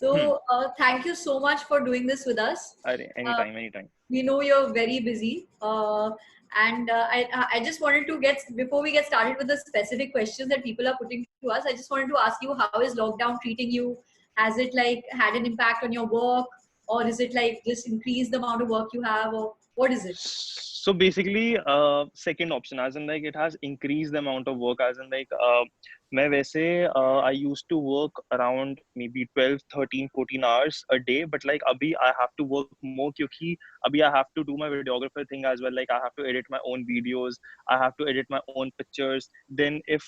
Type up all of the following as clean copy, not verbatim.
So thank you so much for doing this with us. Anytime. We know you're very busy. I just wanted to before we get started with the specific questions that people are putting to us, I just wanted to ask you, how is lockdown treating you? Has it like had an impact on your work, or is it like just increased the amount of work you have, or what is it? So basically, second option, as in like it has increased the amount of work, as in like मैं वैसे I used to work around maybe 12, 13, 14 hours a day, but like अभी I have to work more क्योंकि अभी I have to do my videographer thing as well. Like I have to edit my own videos, I have to edit my own pictures. Then if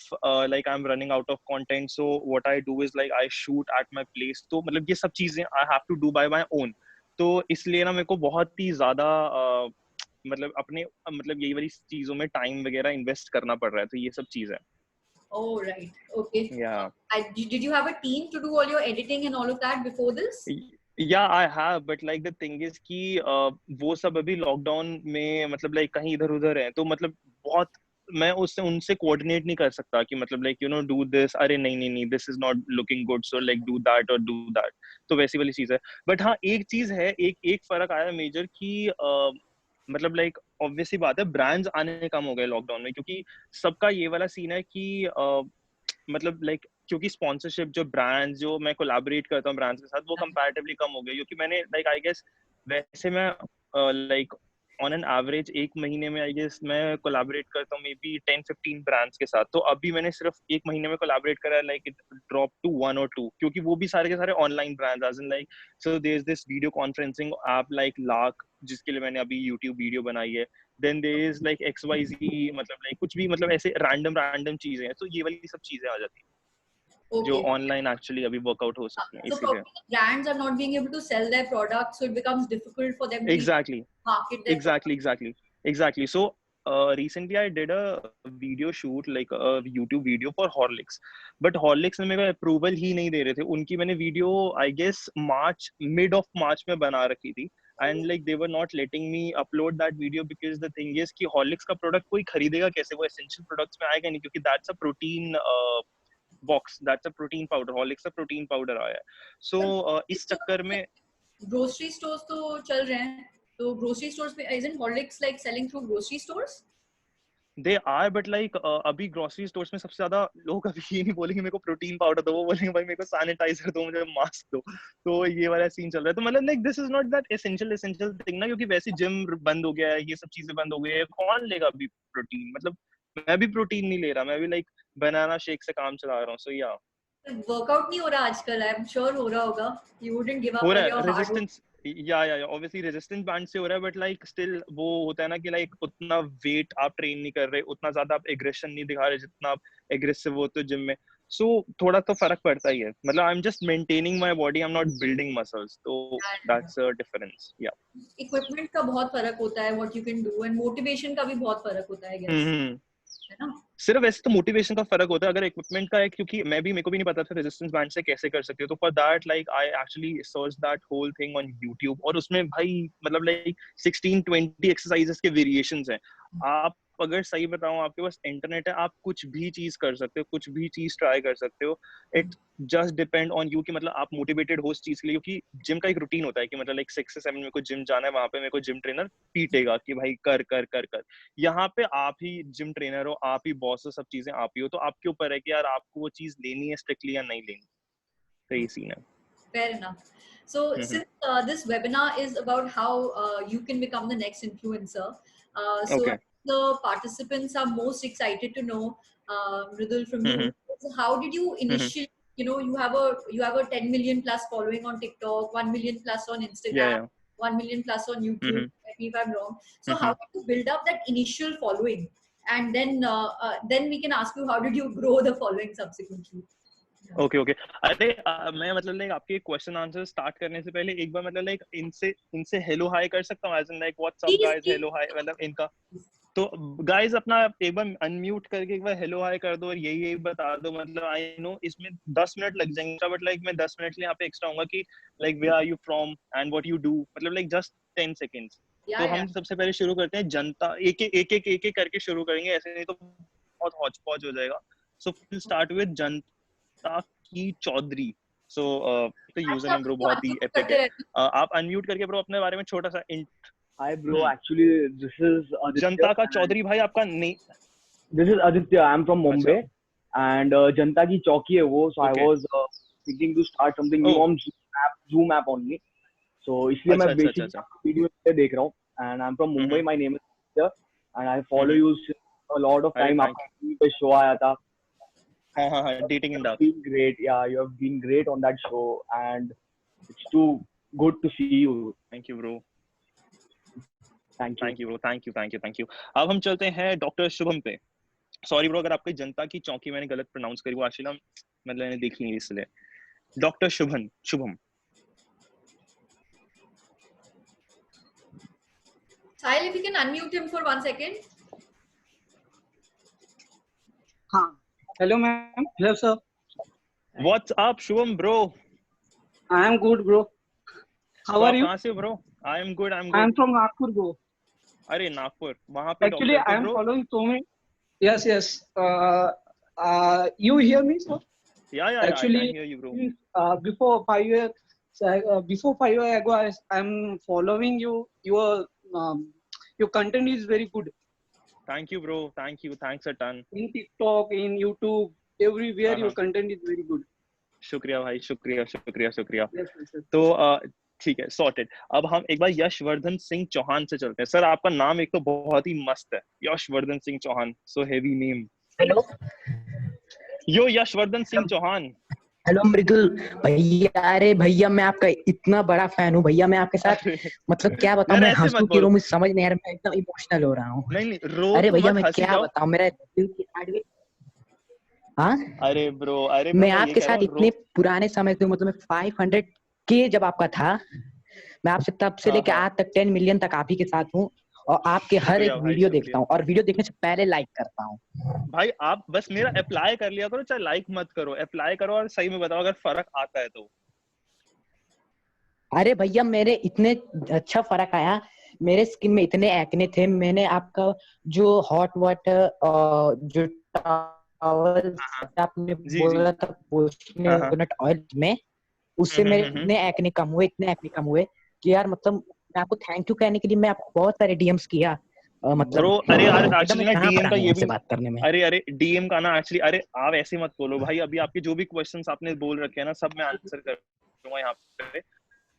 like I'm running out of content, so what I do is like I shoot at my place. तो मतलब ये सब चीजें I have to do by my own. तो इसलिए ना मेरे को बहुत ही ज्यादा मतलब अपने मतलब यही वाली चीजों में टाइम वगैरह इन्वेस्ट करना पड़ रहा है, तो ये सब चीज है. Oh, right. Okay. Yeah. Did you have a team to do all your editing and all of that before this? Yeah, I have, but like the thing is कि वो सब अभी लॉकडाउन में मतलब लाइक कहीं इधर उधर है, तो मतलब बहुत मैं उससे उनसे कोऑर्डिनेट नहीं कर सकता कि मतलब लाइक डू दिस, अरे नहीं this is not looking good, so like do that और डू दैट. तो वैसी वाली चीज है. बट हाँ, एक चीज है, एक फर्क आया मेजर कि मतलब लाइक ऑब्वियसली बात है, ब्रांड्स आने कम हो गए लॉकडाउन में, क्योंकि सबका ये वाला सीन है कि मतलब लाइक क्योंकि स्पॉन्सरशिप जो ब्रांड्स जो मैं कोलैबोरेट करता हूँ ब्रांड्स के साथ, वो कंपैरेटिवली कम हो गई, क्योंकि मैंने लाइक आई गेस वैसे मैं लाइक ऑन एन एवरेज एक महीने में आई गेस मैं कोलैबोरेट करता हूँ मे बी 10-15 ब्रांड्स के साथ. तो अभी मैंने सिर्फ एक महीने में कोलैबोरेट करा है, like it drop to 1 or 2, क्योंकि वो भी सारे के सारे online brands, as in like so there is this video conferencing app like Lark, जिसके लिए मैंने अभी यूट्यूब वीडियो बनाई है. Then there is like XYZ, मतलब लाइक कुछ भी मतलब ऐसे रैंडम चीजें हैं, तो ये वाली सब चीजें आ जाती हैं जो ऑनलाइन एक्चुअली अभी वर्कआउट हो सकती हैं. So इसीलिए brands are not being able to sell their products, so it becomes difficult for them to market their products. Exactly. So recently I did a video shoot, like a YouTube video for Horlicks, but Horlicks ने मेरे को approval ही नहीं दे रहे थे. उनकी मैंने video I guess mid of March में बना रखी थी, and like they were not letting me upload that video because the thing is कि Horlicks का प्रोडक्ट कोई खरीदेगा कैसे, वो essential products में आएगा नहीं, क्योंकि that's a protein box, that's a protein powder. Horlicks का protein powder आया है. So इस चक्कर में grocery stores तो चल रहे हैं, तो grocery stores में isn't Horlicks like selling through grocery stores? They are, but like अभी grocery stores में सबसे ज्यादा लोग अभी ये नहीं बोलेंगे मेरे को प्रोटीन पाउडर दो, वो बोलेंगे भाई मेरे को सैनिटाइजर दो, मुझे मास्क दो. तो ये वाला सीन चल रहा है. तो मतलब like this is not that essential thing ना, क्योंकि वैसे जिम बंद हो गया है, ये सब चीजें बंद हो गई है, कौन लेगा अभी प्रोटीन. मतलब मैं भी प्रोटीन नहीं ले रहा, मैं भी लाइक बनाना शेक से काम चला रहा हूँ. सो या वर्कआउट नहीं हो रहा आजकल, आई एम श्योर हो रहा होगा. You wouldn't give up हो on रहा your है hard work. रेजिस्टेंस. या ऑब्वियसली रेजिस्टेंस बैंड से हो रहा है, बट लाइक स्टिल वो होता है ना कि लाइक उतना वेट आप ट्रेन नहीं कर रहे, उतना ज्यादा आप एग्रेशन नहीं दिखा रहे जितना आप एग्रेसिव होते हो जिम में. सो थोड़ा तो फर्क पड़ता ही है. मतलब I am just maintaining my body, I am not building muscles, तो दैट्स अ डिफरेंस. या इक्विपमेंट का बहुत फर्क होता है, what you can do, and motivation का भी बहुत फर्क होता है, गेस, है ना. सिर्फ वैसे तो मोटिवेशन का फर्क होता है अगर इक्विपमेंट का है, क्योंकि मेरे को भी नहीं पता था रेजिस्टेंस बैंड से कैसे कर सकते हो. तो for that like I actually search that whole thing on YouTube, और उसमें भाई मतलब लाइक 16-20 एक्सरसाइजेस के वेरिएशंस हैं. आप अगर सही बताऊं, आपके पास इंटरनेट है, आप कुछ भी चीज कर सकते हो, कुछ भी चीज ट्राई कर सकते हो. It just depend on you कि मतलब आप मोटिवेटेड हो उस चीज के लिए, क्योंकि जिम का एक रूटीन होता है कि मतलब लाइक 6 से 7 मेरे को जिम जाना है, वहां पे मेरे को जिम ट्रेनर पीटेगा कि भाई कर कर कर कर. यहाँ पे आप ही जिम ट्रेनर हो, आप ही बॉस हो, सब चीजें आप ही हो, तो आपके ऊपर है कि यार आपको वो चीज लेनी है स्ट्रिक्टली या नहीं लेनी. तो ये सीन है. Fair enough. So since this webinar is about how you can become the next influencer, so Okay. the participants are most excited to know, Mridul, from you, how did you initially, you have a 10 million plus following on TikTok, 1 million plus on Instagram, Yeah. 1 million plus on YouTube, correct me if I'm wrong. So how did you build up that initial following, and then we can ask you how did you grow the following subsequently. Okay. अरे मैं मतलब like आपके question answer start करने से पहले एक बार मतलब like इनसे हेलो हाय कर सकता हूँ, as in like what's up guys, hello hi, मतलब इनका. तो गाइस अपना एक बार अनम्यूट करके एक बार हेलो हाय कर दो और यही बता दो. मतलब आई नो इसमें 10 मिनट लग जाएंगे, बट लाइक मैं 10 मिनट यहाँ पे एक्स्ट्रा होऊंगा कि like where are you from and what you do, मतलब लाइक जस्ट 10 सेकेंड्स. तो हम सबसे पहले शुरू करते हैं जनता, एक एक करके शुरू करेंगे, ऐसे नहीं तो बहुत हौच पौच हो जाएगा. सो विल स्टार्ट विद जनता की चौधरी. सो तो यूजर नेम ब्रो बहुत ही एपिक करते है। रहते आप अनम्यूट करके ब्रो अपने बारे में छोटा सा Hi bro, actually this is Aditya. जनता का चौधरी भाई आपका नहीं। This is Aditya. I'm from Mumbai, अच्छा and जनता की चौकी है वो. So I okay was thinking to start something new oh on Zoom app only. So इसलिए मैं अच्छा अच्छा अच्छा basically अच्छा आपकी वीडियो देख रहा हूँ. And I'm from Mumbai. My name is Aditya, and I follow hmm you since a lot of अरे time. थैंक आपका TV पे शो आया था. हाँ हाँ हाँ dating in You have dark. been great. Yeah, you have been great on that show, and it's too good to see you. Thank you bro Thank you. Thank you bro thank you thank you thank you. अब हम चलते हैं doctor Shubham पे। Sorry bro अगर आपकी जनता की चौकी मैंने गलत प्रोनाउंस करी, वो एक्चुअली ना मतलब मैंने देखी नहीं इसलिए। Doctor Shubham Shubham Sahil, if you can unmute him for 1 second. हाँ hello ma'am hello sir what's up Shubham bro? I am good bro how तो आर आप यू कहाँ से bro? I am good I am from Nagpur bro अरे नागपुर, वहां पे actually doctor I तो am bro following so many yes yes you hear me sir yeah I actually can hear you bro. before 5 years before 5 years ago I'm following you your content is very good thank you bro thank you thanks a ton. in TikTok in YouTube everywhere हाँ your हाँ content is very good शुक्रिया भाई शुक्रिया शुक्रिया शुक्रिया। yes yes तो ठीक है सॉर्टेड। अब हम एक बार यशवर्धन सिंह चौहान से चलते हैं। सर आपका नाम एक तो बहुत ही मस्त है, यशवर्धन सिंह चौहान, सो हेवी नेम। हेलो यो यशवर्धन सिंह चौहान। हेलो मृदुल भैया। अरे भैया मैं आपका इतना बड़ा फैन हूँ भैया, मैं आपके साथ अरे मतलब क्या बताऊँ, यार मैं ऐसे हंसू मत कि रो, बोलो, मुझे समझ नहीं आ रहा, मैं एकदम इमोशनल हो रहा हूँ। नहीं नहीं रो अरे तो भैया मत, मैं हंसी क्या जाओ। बताऊँ, मेरा दिल की हार्टबीट। हाँ अरे ब्रो मैं मैं ये आपके कह रहा साथ हूँ इतने पुराने समय से, मतलब मैं 500K जब आपका था, मैं आपसे तब से हाँ लेके हाँ आज तक 10 मिलियन तक आप ही के साथ हूँ, और आपके हर एक शुक्रिया भाई वीडियो शुक्रिया। देखता हूँ, और वीडियो देखने से पहले लाइक करता हूँ। भाई आप बस मेरा अप्लाई कर लिया करो, चाहे लाइक मत करो, अप्लाई करो और सही में बताओ अगर फर्क आता है तो। अरे भैया मेरे इतने अच्छा फर्क आया, मेरे स्किन में इतने एक्ने थे, मैंने आपका जो हॉट वाटर जो टॉवल आपने जी जी बोला था पोषण हाँ हाँ कोकोनट ऑयल में, उससे मेरे हम्म। इतने एक्ने कम हुए, इतने एक्ने कम हुए कि यार मतलब मैं आपको थैंक यू कहने के लिए मैं आपको बहुत सारे डीएम्स किया, ब्रो मतलब अरे यार एकदम एक्चुअली मैं ना कहाँ पर डीएम आ का गया ये आपसे भी, बात करने में। अरे डीएम का ना एक्चुअली, अरे आप ऐसे मत बोलो भाई, अभी आपके जो भी क्वेश्चंस आपने बोल रखे हैं ना सब मैं आंसर करूंगा यहाँ पे।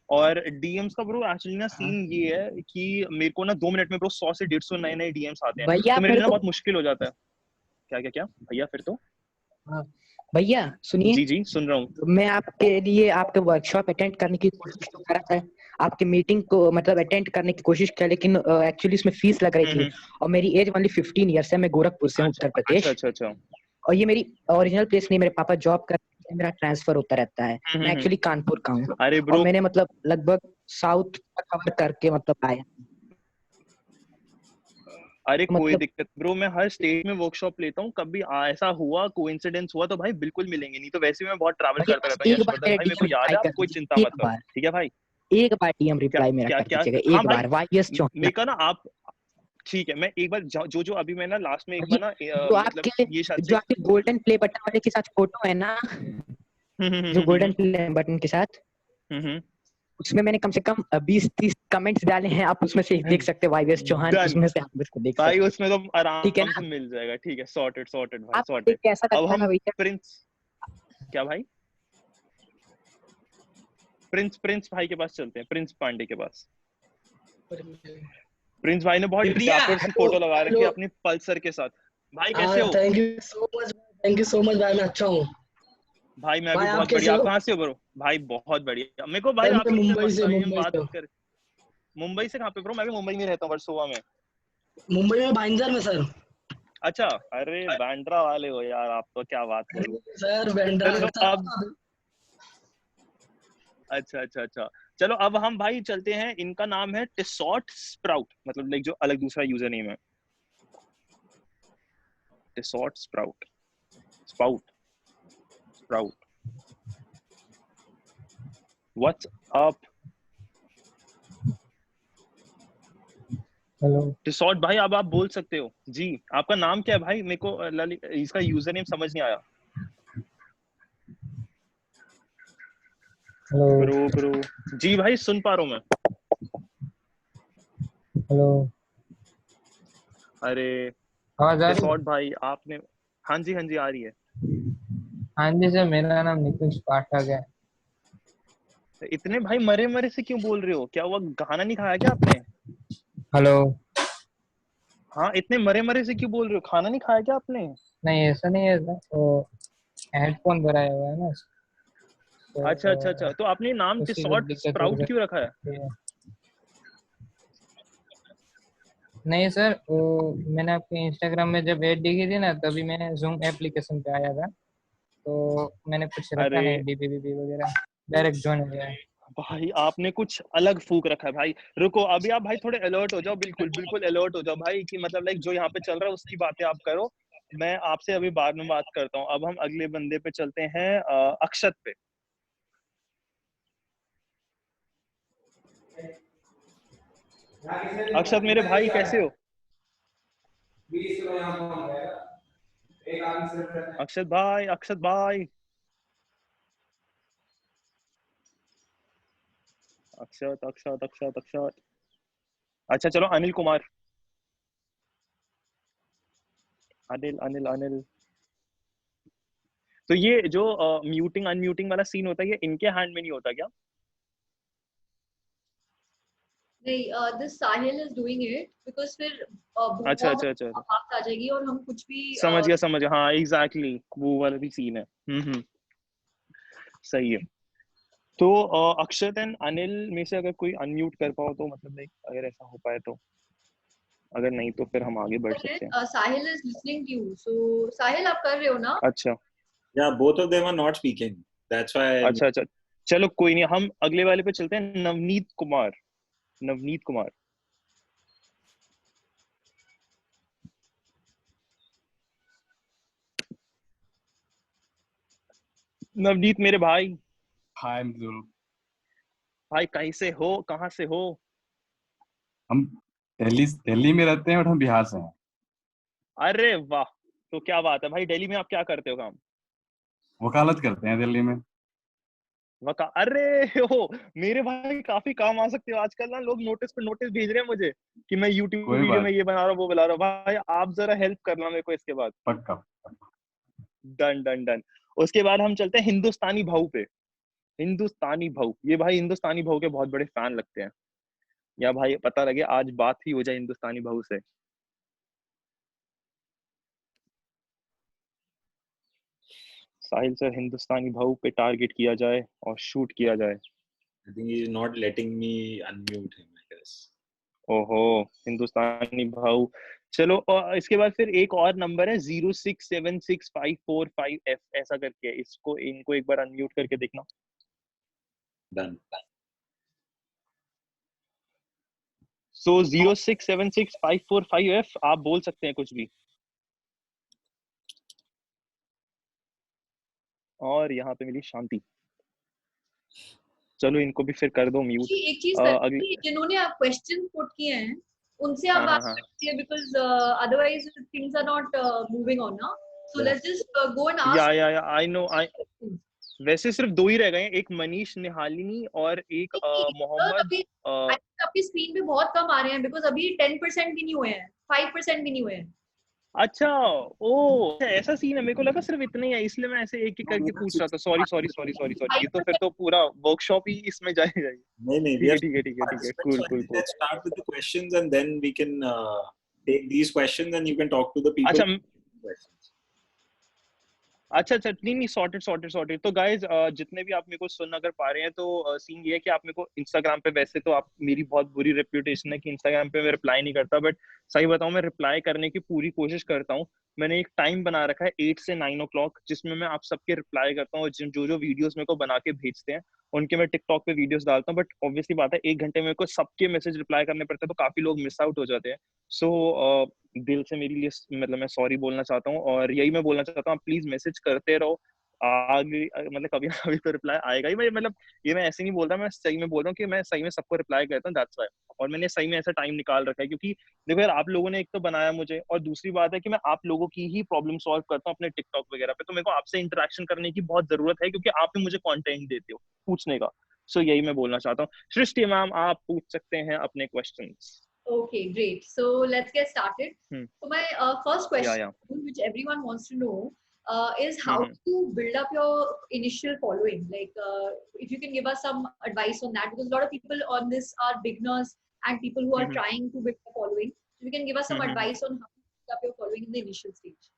और डीएम्स का ब्रो एक्चुअली ना हाँ। सीन ये है कि मेरे को ना 2 मिनट में ब्रो 100 से 150 नए नए डीएम्स आते हैं, भैया तो आप मेरे मेरे लिए ना को, बहुत मुश्किल हो जाता है। क्या क्या क्या भैया फिर तो? हाँ, भैया सुनिए, जी जी सुन रहा हूँ। मैं आपके लिए आपके वर्कशॉप अटेंड करने की कोशिश तो करा था, आपके मीटिंग को मतलब अटेंड करने की कोशिश किया, लेकिन एक्चुअली इसमें फीस लग रही थी, और मेरी एज ओनली 15 ईयर्स है, मैं गोरखपुर से हूँ, उत्तर अच्छा प्रदेश, अच्छा अच्छा। और ये मेरी ओरिजिनल प्लेस नहीं, मेरे पापा जॉब करते हैं, मेरा ट्रांसफर होता रहता है, मैं एक्चुअली कानपुर का हूँ, अरे और ब्रो मैंने मतलब लगभग साउथ कवर करके मतलब आया, अरे तो कोई मतलब दिक्कत ब्रो, मैं हर स्टेट में वर्कशॉप लेता हूँ, कभी ऐसा हुआ कोइंसिडेंस हुआ तो भाई बिल्कुल मिलेंगे, नहीं तो वैसे मैं बहुत ट्रैवल भैया करता बस रहता हूँ एक बार यशवर्धन मेरा भाई, मेरे को डीएम याद रिप्लाई है, आप कर कोई चिंता दीजिए, मत करो, ठीक है भाई। एक बार डीएम क्या रिप्लाई मेरा क्या कर क्या दीजिएगा, हाँ एक भाई बार वाईएस चौहान। मेरे का ना आप, ठीक है मैं एक बार जो जो अभी मैं ना लास्ट में एक बार भैया ना जो मतलब आपके ये शायद जो से आपके गोल्डन प्ले बटन वाले के साथ फोटो है ना, जो गोल्डन प्ले बटन के साथ, उसमें मैंने कम से कम 20-30 कमेंट्स डाले हैं, आप उसमें से देख सकते हैं, वाईएस चौहान, डन उसमें से आप उसको देख भाई, सकते उसमें तो हैं, ठीक है आराम ना? से मिल जाएगा, ठीक है सॉर्टेड सॉर्टेड भाई आपको सॉर्टेड। देख के ऐसा अब लगता है हम ना भैया, प्रिंस, क्या भाई, प्रिंस भाई के पास चलते हैं, प्रिंस पांडे के पास। प्रिंस भाई ने बहुत भैया डैपर सी हेलो फोटो लगा रखी है हेलो अपनी पल्सर के साथ। भाई कैसे हो? थैंक यू सो मच भाई, मैं अच्छा हूँ। भाई मैं भी भाई आप बहुत कैसे बढ़िया, आप हो? कहाँ से हो ब्रो? भाई बहुत बढ़िया, मेरे को भाई सर मैं आपसे मुंबई से हम मुंबई बात से हूँ। कर, मुंबई से कहाँ पे ब्रो? मैं भी मुंबई में रहता हूँ, वर्सोवा में। मुंबई में भाईंदर में सर। अच्छा, अरे बैंड्रा वाले हो यार आप तो, क्या बात करूं। सर बैंड्रा चलो सर। अब अच्छा अच्छा अच्छा, चलो अब हम भाई चलते हैं, इनका नाम है टिसॉट स्प्राउट, मतलब लाइक जो अलग दूसरा यूजर नेम है, Tissot sprout, spout sprout, what's up hello Tissot भाई, अब आप बोल सकते हो जी। आपका नाम क्या है भाई? मेरे को इसका यूजर नेम समझ नहीं आया। ब्रो ब्रो जी भाई सुन पा रहा हूँ मैं। हेलो, अरे आवाज आ रही है? डिसॉर्ड भाई आपने, हाँ जी आ रही है। हाँ जी सर, मेरा नाम निकुंज पाठक है। इतने भाई मरे मरे से क्यों बोल रहे हो? क्या हुआ, गाना नहीं खाया क्या आपने? हेलो। हाँ इतने मरे मरे से क्यों बोल रहे हो? खाना नहीं खाया क्या आपने? नहीं ऐसा नहीं है सर, वो हेडफोन भराया हुआ है ना, अच्छा, तो आपने नाम उसी को डिसॉर्ड दिक्कत हो स्प्राउट क्यों रखा है? सकती है। नहीं सर, वो मैंने आपके इंस्टाग्राम में जब ऐड देखी थी ना, तभी मैं जूम एप्लीकेशन पे आया था, तो मैंने कुछ रखा अरे नहीं डीपी बीपी वगैरह, डायरेक्ट ज्वाइन हो गया। भाई आपने कुछ अलग फूक रखा है भाई। रुको अभी आप भाई थोड़े अलर्ट हो जाओ, बिल्कुल बिल्कुल अलर्ट हो जाओ भाई, कि मतलब लाइक जो यहाँ पे चल रहा है उसकी बातें आप करो। मैं आपसे अभी बाद में बात करता हूँ। अब हम अगले बंदे पे चलते हैं, अक्षत पे। अक्षत मेरे भाई कैसे हो? अक्षत भाई, अक्षत भाई, अक्षत अक्षत अक्षत अक्षत। अच्छा चलो अनिल कुमार, अनिल अनिल अनिल। तो ये जो म्यूटिंग अनम्यूटिंग वाला सीन होता है, ये इनके हैंड में नहीं होता क्या? नहीं, this Sahil is doing it because फिर अच्छा बहुत अच्छा अच्छा, आवाज आ जाएगी और हम कुछ भी समझ गया, हाँ एग्जैक्टली वो वाला भी सीन है। सही है। तो अक्षत एंड अनिल में से अगर कोई अनम्यूट कर पाओ तो मतलब लाइक अगर ऐसा हो पाए तो, अगर नहीं तो फिर हम आगे बढ़ सकते हैं। साहिल इज लिसनिंग टू यू, सो साहिल आप कर रहे हो ना? अच्छा Yeah, both of them are not speaking. That's why I... अच्छा, चलो कोई नहीं, हम अगले वाले पे चलते हैं। नवनीत कुमार, नवनीत कुमार। नवनीत मेरे भाई। हाय मृदुल। भाई कहीं से हो, कहाँ से हो? हम दिल्ली में रहते हैं और हम बिहार से हैं। अरे वाह, तो क्या बात है भाई। दिल्ली में आप क्या करते हो काम? वकालत करते हैं दिल्ली में। अरे हो मेरे भाई, काफी काम आ सकते हो। आजकल ना लोग नोटिस पे नोटिस भेज रहे हैं मुझे कि मैं यूट्यूब कोई वीडियो में बात, ये बना रहा हूँ वो बना रहा हूँ। भाई आप जरा हेल्प करना मेरे को इसके बाद। पक्का। Done done done. उसके बाद हम चलते हैं हिंदुस्तानी भाऊ पे। हिंदुस्तानी भाऊ, ये भाई हिंदुस्तानी भाऊ के बहुत बड़े फैन लगते हैं। या भाई पता लगे आज बात ही हो जाए हिंदुस्तानी भाऊ से। साहिल सर, हिंदुस्तानी भाऊ पे टारगेट किया जाए और शूट किया जाए। I think he's not letting me unmute him, I guess. ओहो, हिंदुस्तानी भाऊ। चलो और इसके बाद फिर एक और नंबर है 06765455F ऐसा करके, इसको इनको एक बार अनम्यूट करके देखना। Done. सो 06765455F, आप बोल सकते हैं कुछ भी। और यहाँ पे मिली शांति। चलो इनको भी फिर कर दो म्यूट। एक चीज अगले, जिन्होंने आप क्वेश्चन पुट किए हैं उनसे आप हाँ बात हाँ करती है, because otherwise things are not moving on ना, सो Yeah. Let's just go and yeah ask. I know, वैसे सिर्फ दो ही रह गए हैं, एक मनीष निहालिनी और एक मोहम्मद। अभी आपकी स्क्रीन पे बहुत कम आ रहे हैं बिकॉज अभी 10% भी नहीं हुए हैं, 5% भी नहीं हुए हैं। अच्छा, ओ ऐसा सीन है। मेरे को लगा सिर्फ इतना ही है, इसलिए मैं ऐसे एक एक करके पूछ रहा था। Sorry sorry sorry sorry sorry, ये तो फिर तो पूरा वर्कशॉप ही इसमें जाएगा। No, ठीक we है have ठीक है ठीक है ठीक है, participants. Cool So I cool think cool. let's start with the questions and then we can take these questions and you can talk to the people. अच्छा Questions. अच्छा नहीं नहीं, सॉर्टेड। तो गाइज जितने भी आप मेरे को सुन अगर पा रहे हैं तो सीन ये है कि आप मेरे को इंस्टाग्राम पे, वैसे तो आप, मेरी बहुत बुरी रेप्यूटेशन है कि इंस्टाग्राम पे मैं रिप्लाई नहीं करता, बट सही बताऊं मैं रिप्लाई करने की पूरी कोशिश करता हूँ। मैंने एक टाइम बना रखा है 8 से 9 ओ क्लॉक, जिसमें मैं आप सबके रिप्लाई करता हूँ। जो जो वीडियोस मेरे को बना के भेजते हैं उनके मैं टिकटॉक पे वीडियोस डालता हूँ। बट ऑब्वियसली बात है, 1 घंटे मेरे को सबके मैसेज रिप्लाई करने पड़ते हैं, तो काफी लोग मिस आउट हो जाते हैं। सो दिल से मेरी लिए मतलब मैं सॉरी बोलना चाहता हूँ, और यही मैं बोलना चाहता हूँ, आप प्लीज मैसेज करते रहो। मतलब कभी ना कभी तो रिप्लाई आएगा ही। मतलब ये मैं ऐसे नहीं बोल रहा, मैं सही में बोल रहा हूँ कि मैं सही में सबको रिप्लाई करता हूँ, दैट्स व्हाई। और मैंने सही में ऐसा टाइम निकाल रखा है, क्योंकि देखो यार, आप लोगों ने एक तो बनाया मुझे, और दूसरी बात है कि मैं आप लोगों की ही प्रॉब्लम सॉल्व करता हूँ अपने टिकटॉक वगैरह पे, तो मेरे को आपसे इंटरेक्शन करने की बहुत जरूरत है, क्योंकि आप ही मुझे कंटेंट देते हो पूछने का। सो यही मैं बोलना चाहता हूँ। सृष्टि मैम, आप पूछ सकते हैं अपने questions. Okay, great. So let's get started. So my first question, which everyone wants to know, is how to build up your initial following. Like, if you can give us some advice on that, because a lot of people on this are beginners and people who are trying to build a following. So you can give us some advice on how to build up your following in the initial stage.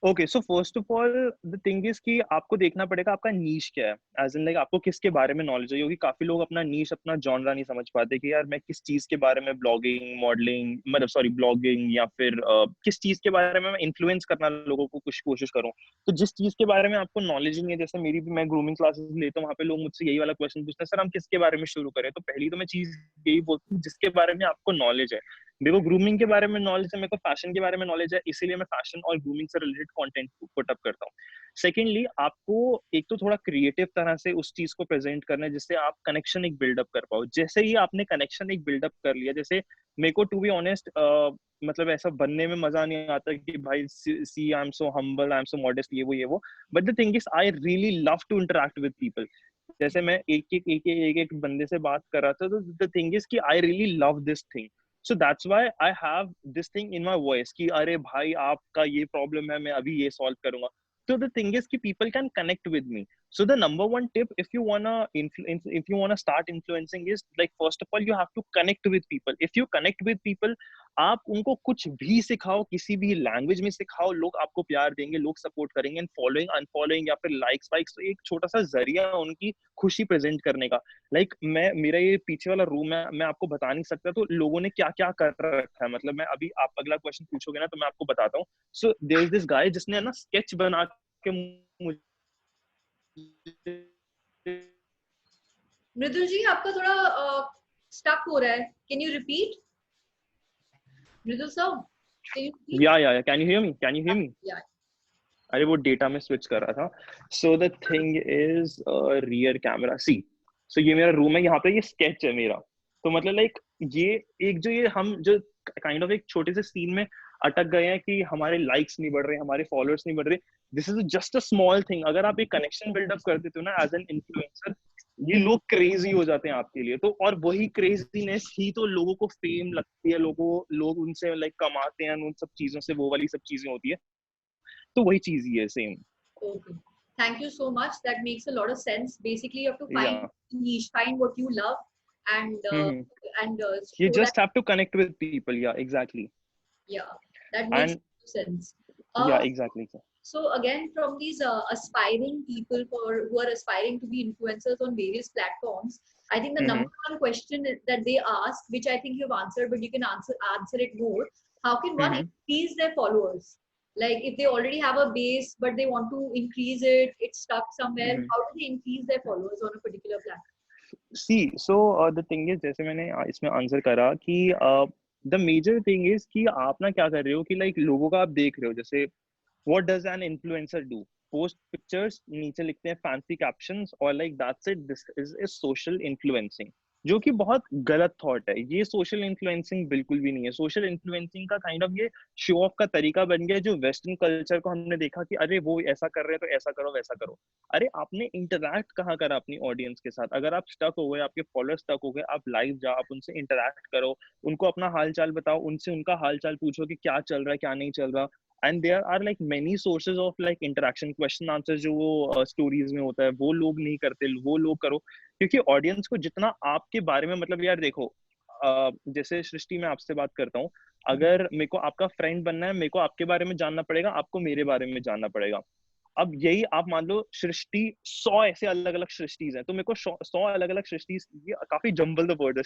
Okay, so first of all the thing is कि आपको देखना पड़ेगा आपका नीश क्या है, as in like आपको किसके बारे में नॉलेज है, क्योंकि काफी लोग अपना नीश, अपना जॉनरा नहीं समझ पाते कि यार मैं किस चीज के बारे में ब्लॉगिंग, मॉडलिंग, मतलब सॉरी ब्लॉगिंग, या फिर किस चीज के बारे में मैं इन्फ्लुएंस करना लोगों को कुछ कोशिश करूं। तो जिस चीज के बारे में आपको नॉलेज ही नहीं है, जैसे मेरी भी, मैं ग्रूमिंग क्लासेस लेता हूँ, वहाँ पे लोग मुझसे यही वाला क्वेश्चन पूछते हैं, सर हम किसके बारे में शुरू करें। तो पहली तो मैं चीज यही बोलती हूँ, जिसके बारे में आपको नॉलेज है। मेरे को ग्रूमिंग के बारे में नॉलेज है, मेरे को फैशन के बारे में नॉलेज है, इसीलिए मैं फैशन और ग्रूमिंग से रिलेटेड कंटेंट पुट अप करता हूँ। सेकेंडली, आपको एक तो थोड़ा क्रिएटिव तरह से उस चीज को प्रेजेंट करना है, जिससे आप कनेक्शन एक बिल्डअप कर पाओ। जैसे ही आपने कनेक्शन एक बिल्डअप कर लिया, जैसे मेरे को टू बी ऑनेस्ट मतलब ऐसा बनने में मजा नहीं आता कि भाई see I am so humble, I am so modest, ये वो, but the thing is I really love to interact with people. जैसे मैं एक बंदे से बात कर रहा था, तो द थिंग इज कि आई really love this thing, so that's why I have this thing in my voice कि अरे भाई आपका ये प्रॉब्लम है, मैं अभी ये सॉल्व करूंगा। So the thing is कि people can connect with me. So the number one tip, if you wanna start influencing, is like first of all you have to connect with people. If you connect with people, आप उनको कुछ भी सिखाओ, किसी भी language में सिखाओ, लोग आपको प्यार देंगे, लोग सपोर्ट करेंगे। एंड फॉलोइंग, अनफॉलोइंग या फिर लाइक्स वाइक्स तो एक छोटा सा जरिया उनकी खुशी प्रेजेंट करने का। लाइक मेरा ये पीछे वाला रूम है, मैं आपको बता नहीं सकता तो लोगों ने क्या क्या कर रखा है। मतलब मैं अभी, आप अगला क्वेश्चन पूछोगे ना तो मैं आपको बताता हूँ। So there is this guy जिसने ना स्केच बना के मुझे। मृदुल जी, आपका थोड़ा स्टक हो रहा है, can you repeat? Mridul sir, can you repeat? या कैन यू हियर मी? अरे वो डेटा में स्विच कर रहा था। So the thing is rear camera, see so ये मेरा रूम है, यहाँ पे ये स्केच है मेरा। तो मतलब लाइक ये एक जो ये हम जो काइंड ऑफ एक छोटे से सीन में अटक गए हैं कि हमारे लाइक्स नहीं बढ़ रहे, हमारे फॉलोअर्स नहीं बढ़ रहे, this is just a small thing. अगर आप एक कनेक्शन बिल्डअप कर देते हो ना एज एन इन्फ्लुएंसर, ये लोग क्रेजी हो जाते हैं आपके लिए। तो और वही क्रेजीनेस ही तो लोगों को फेम लगती है, लोग उनसे लाइक कमाते हैं, उन सब चीजों से, वो वाली सब चीजें होती है। तो वही चीज ही है, same. Okay. Thank you so much. That makes a lot of sense. Basically, you have to find niche, find what you love, and you just have to connect with people. Yeah, exactly. Yeah, that makes sense. Yeah, exactly. So again, from these aspiring people who are aspiring to be influencers on various platforms, I think the number one question that they ask, which I think you've answered, but you can answer it more. How can one increase their followers? Like if they already have a base but they want to increase it, it's stuck somewhere. How do they increase their followers on a particular platform? See, so the thing is, जैसे मैंने इसमें answer करा कि the major thing is कि आप ना क्या कर रहे हो कि like लोगों का आप देख रहे हो, जैसे what does an influencer do? Post pictures, नीचे लिखते हैं fancy captions और like that's it. This is social influencing, जो कि बहुत गलत थॉट है। ये सोशल इन्फ्लुएंसिंग बिल्कुल भी नहीं है। सोशल इन्फ्लुएंसिंग का काइंड ऑफ ये शो ऑफ का तरीका बन गया, जो वेस्टर्न कल्चर को हमने देखा कि अरे वो ऐसा कर रहे हैं तो ऐसा करो वैसा करो। अरे आपने इंटरैक्ट कहाँ करा अपनी ऑडियंस के साथ? अगर आप स्टक हो गए, आपके फॉलोअर्स स्टक हो गए, आप लाइव जाओ, आप उनसे इंटरैक्ट करो, उनको अपना हाल चाल बताओ, उनसे उनका हाल चाल पूछो कि क्या चल रहा है क्या नहीं चल रहा। And there are like many sources of like interaction, question answer जो वो स्टोरीज में होता है वो लोग नहीं करते, वो लोग करो। क्योंकि ऑडियंस को जितना आपके बारे में, मतलब यार देखो, जैसे सृष्टि मैं आपसे बात करता हूँ, अगर मेरे को आपका फ्रेंड बनना है, मेरे को आपके बारे में जानना पड़ेगा, आपको मेरे बारे में जानना पड़ेगा। अब यही आप मान लो सृष्टि 100 ऐसे अलग अलग सृष्टिज हैं, तो मेरे को 100 अलग अलग सृष्टिज, ये काफी जंबल द वर्ड है,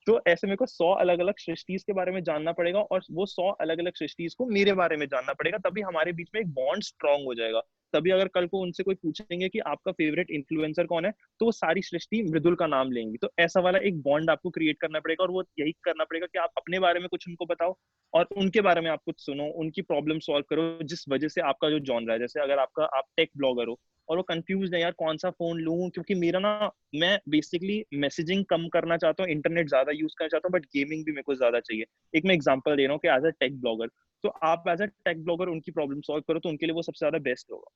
तो ऐसे मेरे को 100 अलग अलग सृष्टिज के बारे में जानना पड़ेगा और वो 100 अलग अलग सृष्टिज को मेरे बारे में जानना पड़ेगा, तभी हमारे बीच में एक बॉन्ड स्ट्रांग हो जाएगा। तभी अगर कल को उनसे कोई पूछेंगे कि आपका फेवरेट इन्फ्लुएंसर कौन है, तो वो सारी सृष्टि मृदुल का नाम लेंगी। तो ऐसा वाला एक बॉन्ड आपको क्रिएट करना पड़ेगा, और वो यही करना पड़ेगा कि आप अपने बारे में कुछ उनको बताओ और उनके बारे में आप कुछ सुनो, उनकी प्रॉब्लम सॉल्व करो, जिस वजह से आपका जो जॉनर है, जैसे अगर आप टेक ब्लॉगर हो और वो कंफ्यूज है यार कौन सा फोन लूं, क्योंकि मेरा ना, मैं बेसिकली मैसेजिंग कम करना चाहता हूँ, इंटरनेट ज्यादा यूज करना चाहता हूँ, बट गेमिंग भी मेरे को ज्यादा चाहिए। एक मैं एग्जांपल दे रहा हूँ कि एज अ टेक ब्लॉगर, तो आप एज अ टेक ब्लॉगर उनकी प्रॉब्लम सॉल्व करो, तो उनके लिए वो सबसे ज्यादा बेस्ट होगा।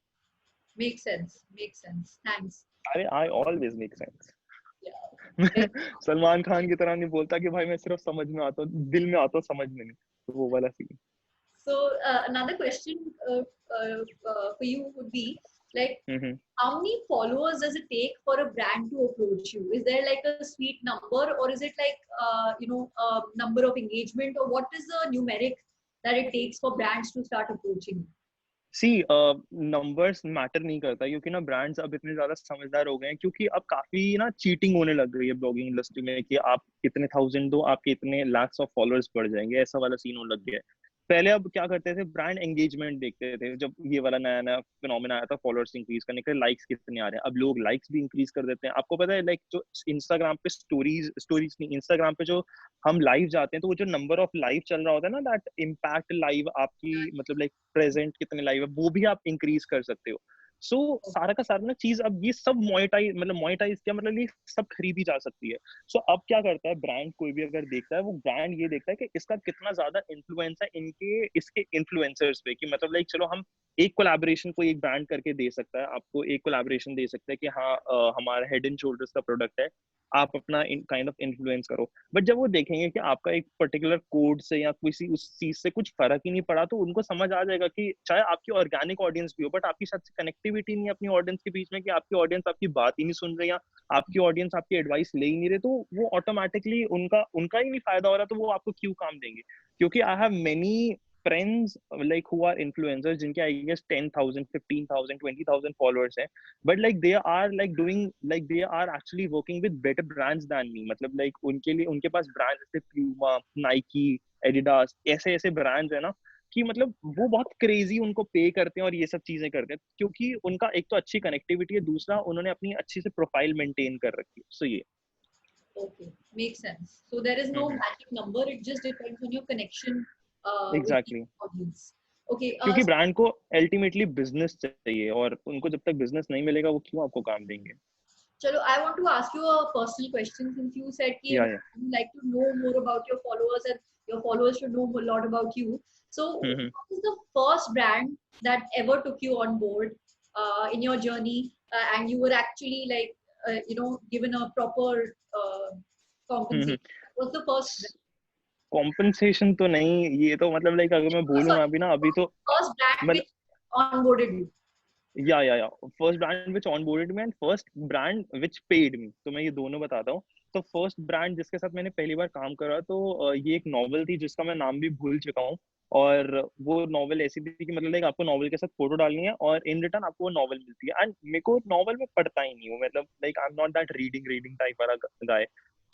Makes sense. Makes sense. Thanks. अरे I always make sense. Yeah. Salman Khan की तरह नहीं बोलता कि भाई मैं सिर्फ समझ में आता हूँ, दिल में आता हूँ, समझ में नहीं, तो वो वाला scene. So another question for you would be like, how many followers does it take for a brand to approach you? Is there like a sweet number, or is it like number of engagement, or what is the numeric that it takes for brands to start approaching you? See numbers matter नहीं करता, क्योंकि ना brands अब इतने ज्यादा समझदार हो गए हैं, क्योंकि अब काफी ना चीटिंग होने लग गई है ब्लॉगिंग इंडस्ट्री में, कि आप इतने 1000 दो, आपके इतने lakhs ऑफ फॉलोअर्स बढ़ जाएंगे, ऐसा वाला सीन होने लग गया है। पहले अब क्या करते थे, ब्रांड एंगेजमेंट देखते थे, जब ये वाला नया नया फिनोमेना आया था फॉलोअर्स इंक्रीज करने के, लाइक्स कितने आ रहे हैं, अब लोग लाइक्स भी इंक्रीज कर देते हैं। आपको पता है लाइक जो इंस्टाग्राम पे स्टोरीज नहीं, इंस्टाग्राम पे जो हम लाइव जाते हैं, तो वो जो नंबर ऑफ लाइव चल रहा होता है ना, दैट इम्पैक्ट लाइव आपकी, मतलब लाइक प्रेजेंट कितने लाइव है, वो भी आप इंक्रीज कर सकते हो। सो सारा का सारा ना चीज, अब ये सब मोनेटाइज क्या मतलब, ये सब खरीदी जा सकती है। सो अब क्या करता है ब्रांड, कोई भी अगर देखता है, वो ब्रांड ये देखता है कि इसका कितना ज्यादा इन्फ्लुएंस है इसके इन्फ्लुएंसर्स पे, कि मतलब लाइक चलो हम एक कोलैबोरेशन को एक ब्रांड करके दे सकता है, आपको एक कोलैबोरेशन दे सकता है कि हाँ हमारा हेड एंड शोल्डर्स का प्रोडक्ट है, आप अपना काइंड ऑफ इन्फ्लुएंस करो। बट जब वो देखेंगे कि आपका एक पर्टिकुलर कोड से या किसी उस चीज से कुछ फर्क ही नहीं पड़ा, तो उनको समझ आ जाएगा कि चाहे आपकी ऑर्गेनिक ऑडियंस भी हो, बट आपकी साथ से कनेक्टिविटी नहीं है अपनी ऑडियंस के बीच में, कि आपकी ऑडियंस आपकी बात ही नहीं सुन रही, या आपकी ऑडियंस आपकी एडवाइस ले ही नहीं रहे, तो वो ऑटोमेटिकली उनका ही नहीं फायदा हो रहा, तो वो आपको क्यों काम देंगे? क्योंकि I have many friends like who are influencers जिनके I guess 10,000 15,000 20,000 followers हैं, but like they are like doing like they are actually working with better brands than me, मतलब like उनके लिए उनके पास brands जैसे Puma, Nike, Adidas, ऐसे ऐसे brands है ना, कि मतलब वो बहुत क्रेजी उनको पे करते हैं और ये सब चीजें करते हैं, क्योंकि उनका एक तो अच्छी कनेक्टिविटी है, दूसरा उन्होंने अपनी अच्छी से प्रोफाइल मेंटेन कर रखी है। सो ये Okay, makes sense. So there is no magic number. It just depends on your connection exactly, with the audience. Okay. क्योंकि ब्रांड को अल्टीमेटली बिजनेस चाहिए, और उनको जब तक बिजनेस नहीं मिलेगा, वो क्यों आपको काम देंगे? Chalo, I want to ask you a personal question, since you said कि Yeah. you like to know more about your followers and your followers should know a lot about you. So, what is the first brand that ever took you on board in your journey, and you were actually like given a proper compensation? What's the first brand? Compensation तो नहीं, ये तो मतलब like अगर मैं बोलूँ ना, अभी ना अभी तो first brand मतलब which onboarded you. या first brand which onboarded me and first brand which paid me, तो मैं ये दोनों बताता हूँ। तो फर्स्ट ब्रांड जिसके साथ मैंने पहली बार काम करा, तो ये एक नॉवल थी जिसका मैं नाम भी भूल चुका हूँ, और वो नॉवल ऐसी थी कि मतलब लाइक आपको नॉवल के साथ फोटो डालनी है और इन रिटर्न आपको वो नॉवल मिलती है। एंड मेरे को नॉवल में पढ़ता ही नहीं हूँ, मतलब like I am not that reading type वाला guy.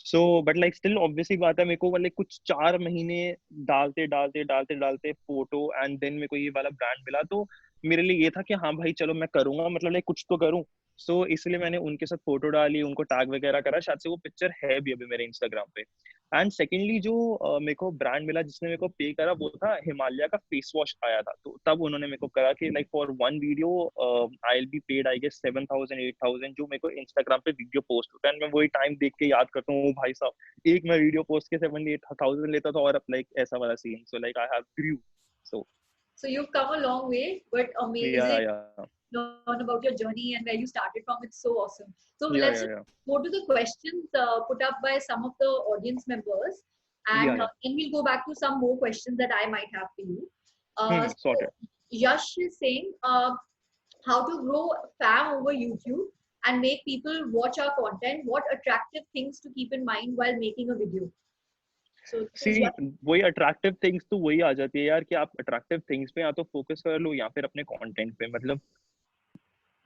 So but like still obviously बात है, मेरे को मतलब कुछ 4 महीने डालते फोटो एंड देन मेरे को ये वाला ब्रांड मिला, तो मेरे लिए ये था कि हाँ भाई चलो मैं करूंगा, मतलब लाइक कुछ तो करूं। सो इसलिए मैंने उनके साथ फोटो डाली, उनको टैग वगैरह करा, शायद से वो पिक्चर है भी अभी मेरे इंस्टाग्राम पे। एंड सेकेंडली जो मेरे को ब्रांड मिला जिसने मेरे को पे करा, वो था हिमालय का फेस वॉश आया था, तो तब उन्होंने मेरे को करा कि like for one video I will be paid I guess 7,000 8,000 जो मेरे को इंस्टाग्राम पे वीडियो पोस्ट होता है। मैं वही टाइम देख के याद करता हूँ, भाई साहब एक मैं वीडियो पोस्ट के 7,000 8,000 लेता था, और लाइक ऐसा वाला scene. So like I have grew. So you've come a long way, but amazing. Yeah. Learn about your journey and where you started from. It's so awesome. So let's go to the questions put up by some of the audience members, and then we'll go back to some more questions that I might have for you. Sorted. So Yash is saying how to grow fam over YouTube and make people watch our content. What attractive things to keep in mind while making a video? वही attractive things तो वही आ जाती है यार, कि आप attractive things पे या तो फोकस कर लो या फिर अपने कंटेंट पे।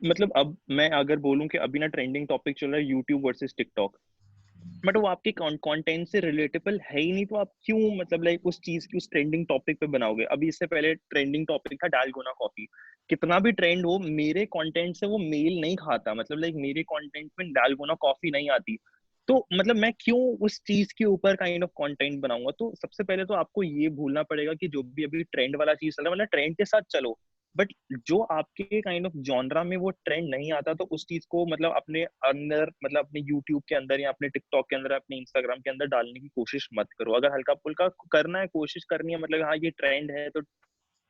मतलब अब मैं अगर बोलूं कि अभी ना ट्रेंडिंग टॉपिक चल रहा है यूट्यूब वर्सेस टिकटॉक, बट वो आपके कंटेंट से रिलेटेबल है ही नहीं, तो आप क्यों मतलब लाइक उस चीज की उस ट्रेंडिंग टॉपिक पे बनाओगे? अभी इससे पहले ट्रेंडिंग टॉपिक था डालगोना कॉफी, कितना भी ट्रेंड हो, मेरे कंटेंट से वो मेल नहीं खाता, मतलब लाइक मेरे कंटेंट में डालगोना कॉफी नहीं आती, तो मतलब मैं क्यों उस चीज के ऊपर काइंड ऑफ कंटेंट बनाऊंगा। तो सबसे पहले तो आपको ये भूलना पड़ेगा कि जो भी अभी ट्रेंड वाला चीज चल रहा है, मतलब ट्रेंड के साथ चलो, बट जो आपके काइंड ऑफ जॉनरा में वो ट्रेंड नहीं आता, तो उस चीज को मतलब अपने अंदर, मतलब अपने यूट्यूब के अंदर या अपने टिकटॉक के अंदर, अपने इंस्टाग्राम के अंदर डालने की कोशिश मत करो। अगर हल्का फुल्का करना है, कोशिश करनी है, मतलब हाँ ये ट्रेंड है तो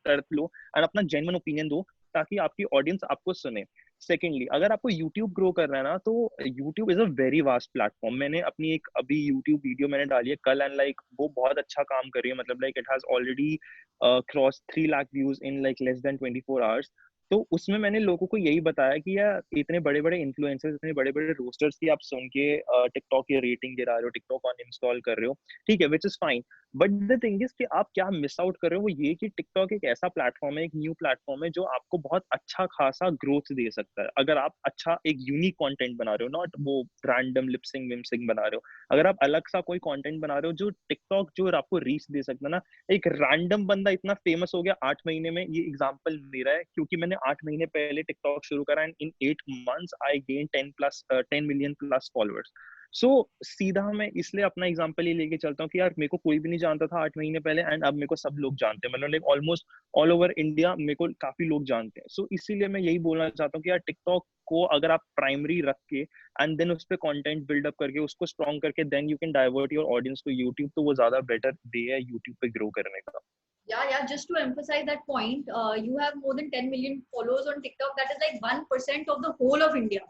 कर लो, और अपना जेन्युइन ओपिनियन दो ताकि आपकी ऑडियंस आपको सुने। सेकेंडली, अगर आपको यूट्यूब ग्रो करना है ना, तो YouTube is a very vast platform. मैंने अपनी एक अभी यूट्यूब वीडियो मैंने डाली है कल, एंड लाइक वो बहुत अच्छा काम कर रही है, मतलब like it has already cross 3 lakh views in like less than 24 hours. तो उसमें मैंने लोगों को यही बताया कि यार इतने बड़े बड़े इन्फ्लुएंसर्स, इतने बड़े बड़े रोस्टर्स की आप सुन के टिकटॉक की रेटिंग गिरा रहे हो, टिकटॉक ऑन इंस्टॉल कर रहे हो, ठीक है, which is fine, but the thing is कि आप क्या मिस आउट कर रहे हो, वो ये कि टिकटॉक एक ऐसा प्लेटफॉर्म है, एक न्यू प्लेटफॉर्म है जो आपको बहुत अच्छा खासा ग्रोथ दे सकता है अगर आप अच्छा एक यूनिक कंटेंट बना रहे हो, नॉट वो रैंडम लिपसिंग विमसिंग बना रहे हो। अगर आप अलग सा कोई कंटेंट बना रहे हो जो टिकटॉक जो आपको रीच दे सकता है ना, एक रैंडम बंदा इतना फेमस हो गया 8 महीने में, ये एग्जांपल मेरा है क्योंकि मैंने 8 महीने पहले टिकटॉक शुरू करा, and in 8 months I gain 10 million plus followers. So सीधा मैं इसलिए अपना एग्जांपल ही लेके चलता हूँ कि यार मेरे को कोई भी नहीं जानता था 8 महीने पहले, एंड अब मेरे को सब लोग जानते हैं, मतलब like almost all over India मेरे को काफी लोग जानते हैं। सो इसीलिए मैं यही बोलना चाहता हूँ कि यार टिकटॉक को अगर आप प्राइमरी रख के एंड देन उस पर कॉन्टेंट बिल्डअप करके उसको स्ट्रॉन्ग करके then you can divert your audience to YouTube, तो वो ज्यादा बेटर वे है यूट्यूब पे ग्रो करने का। Yeah, just to emphasize that point, you have more than 10 million followers on TikTok. That is like 1% of the whole of India.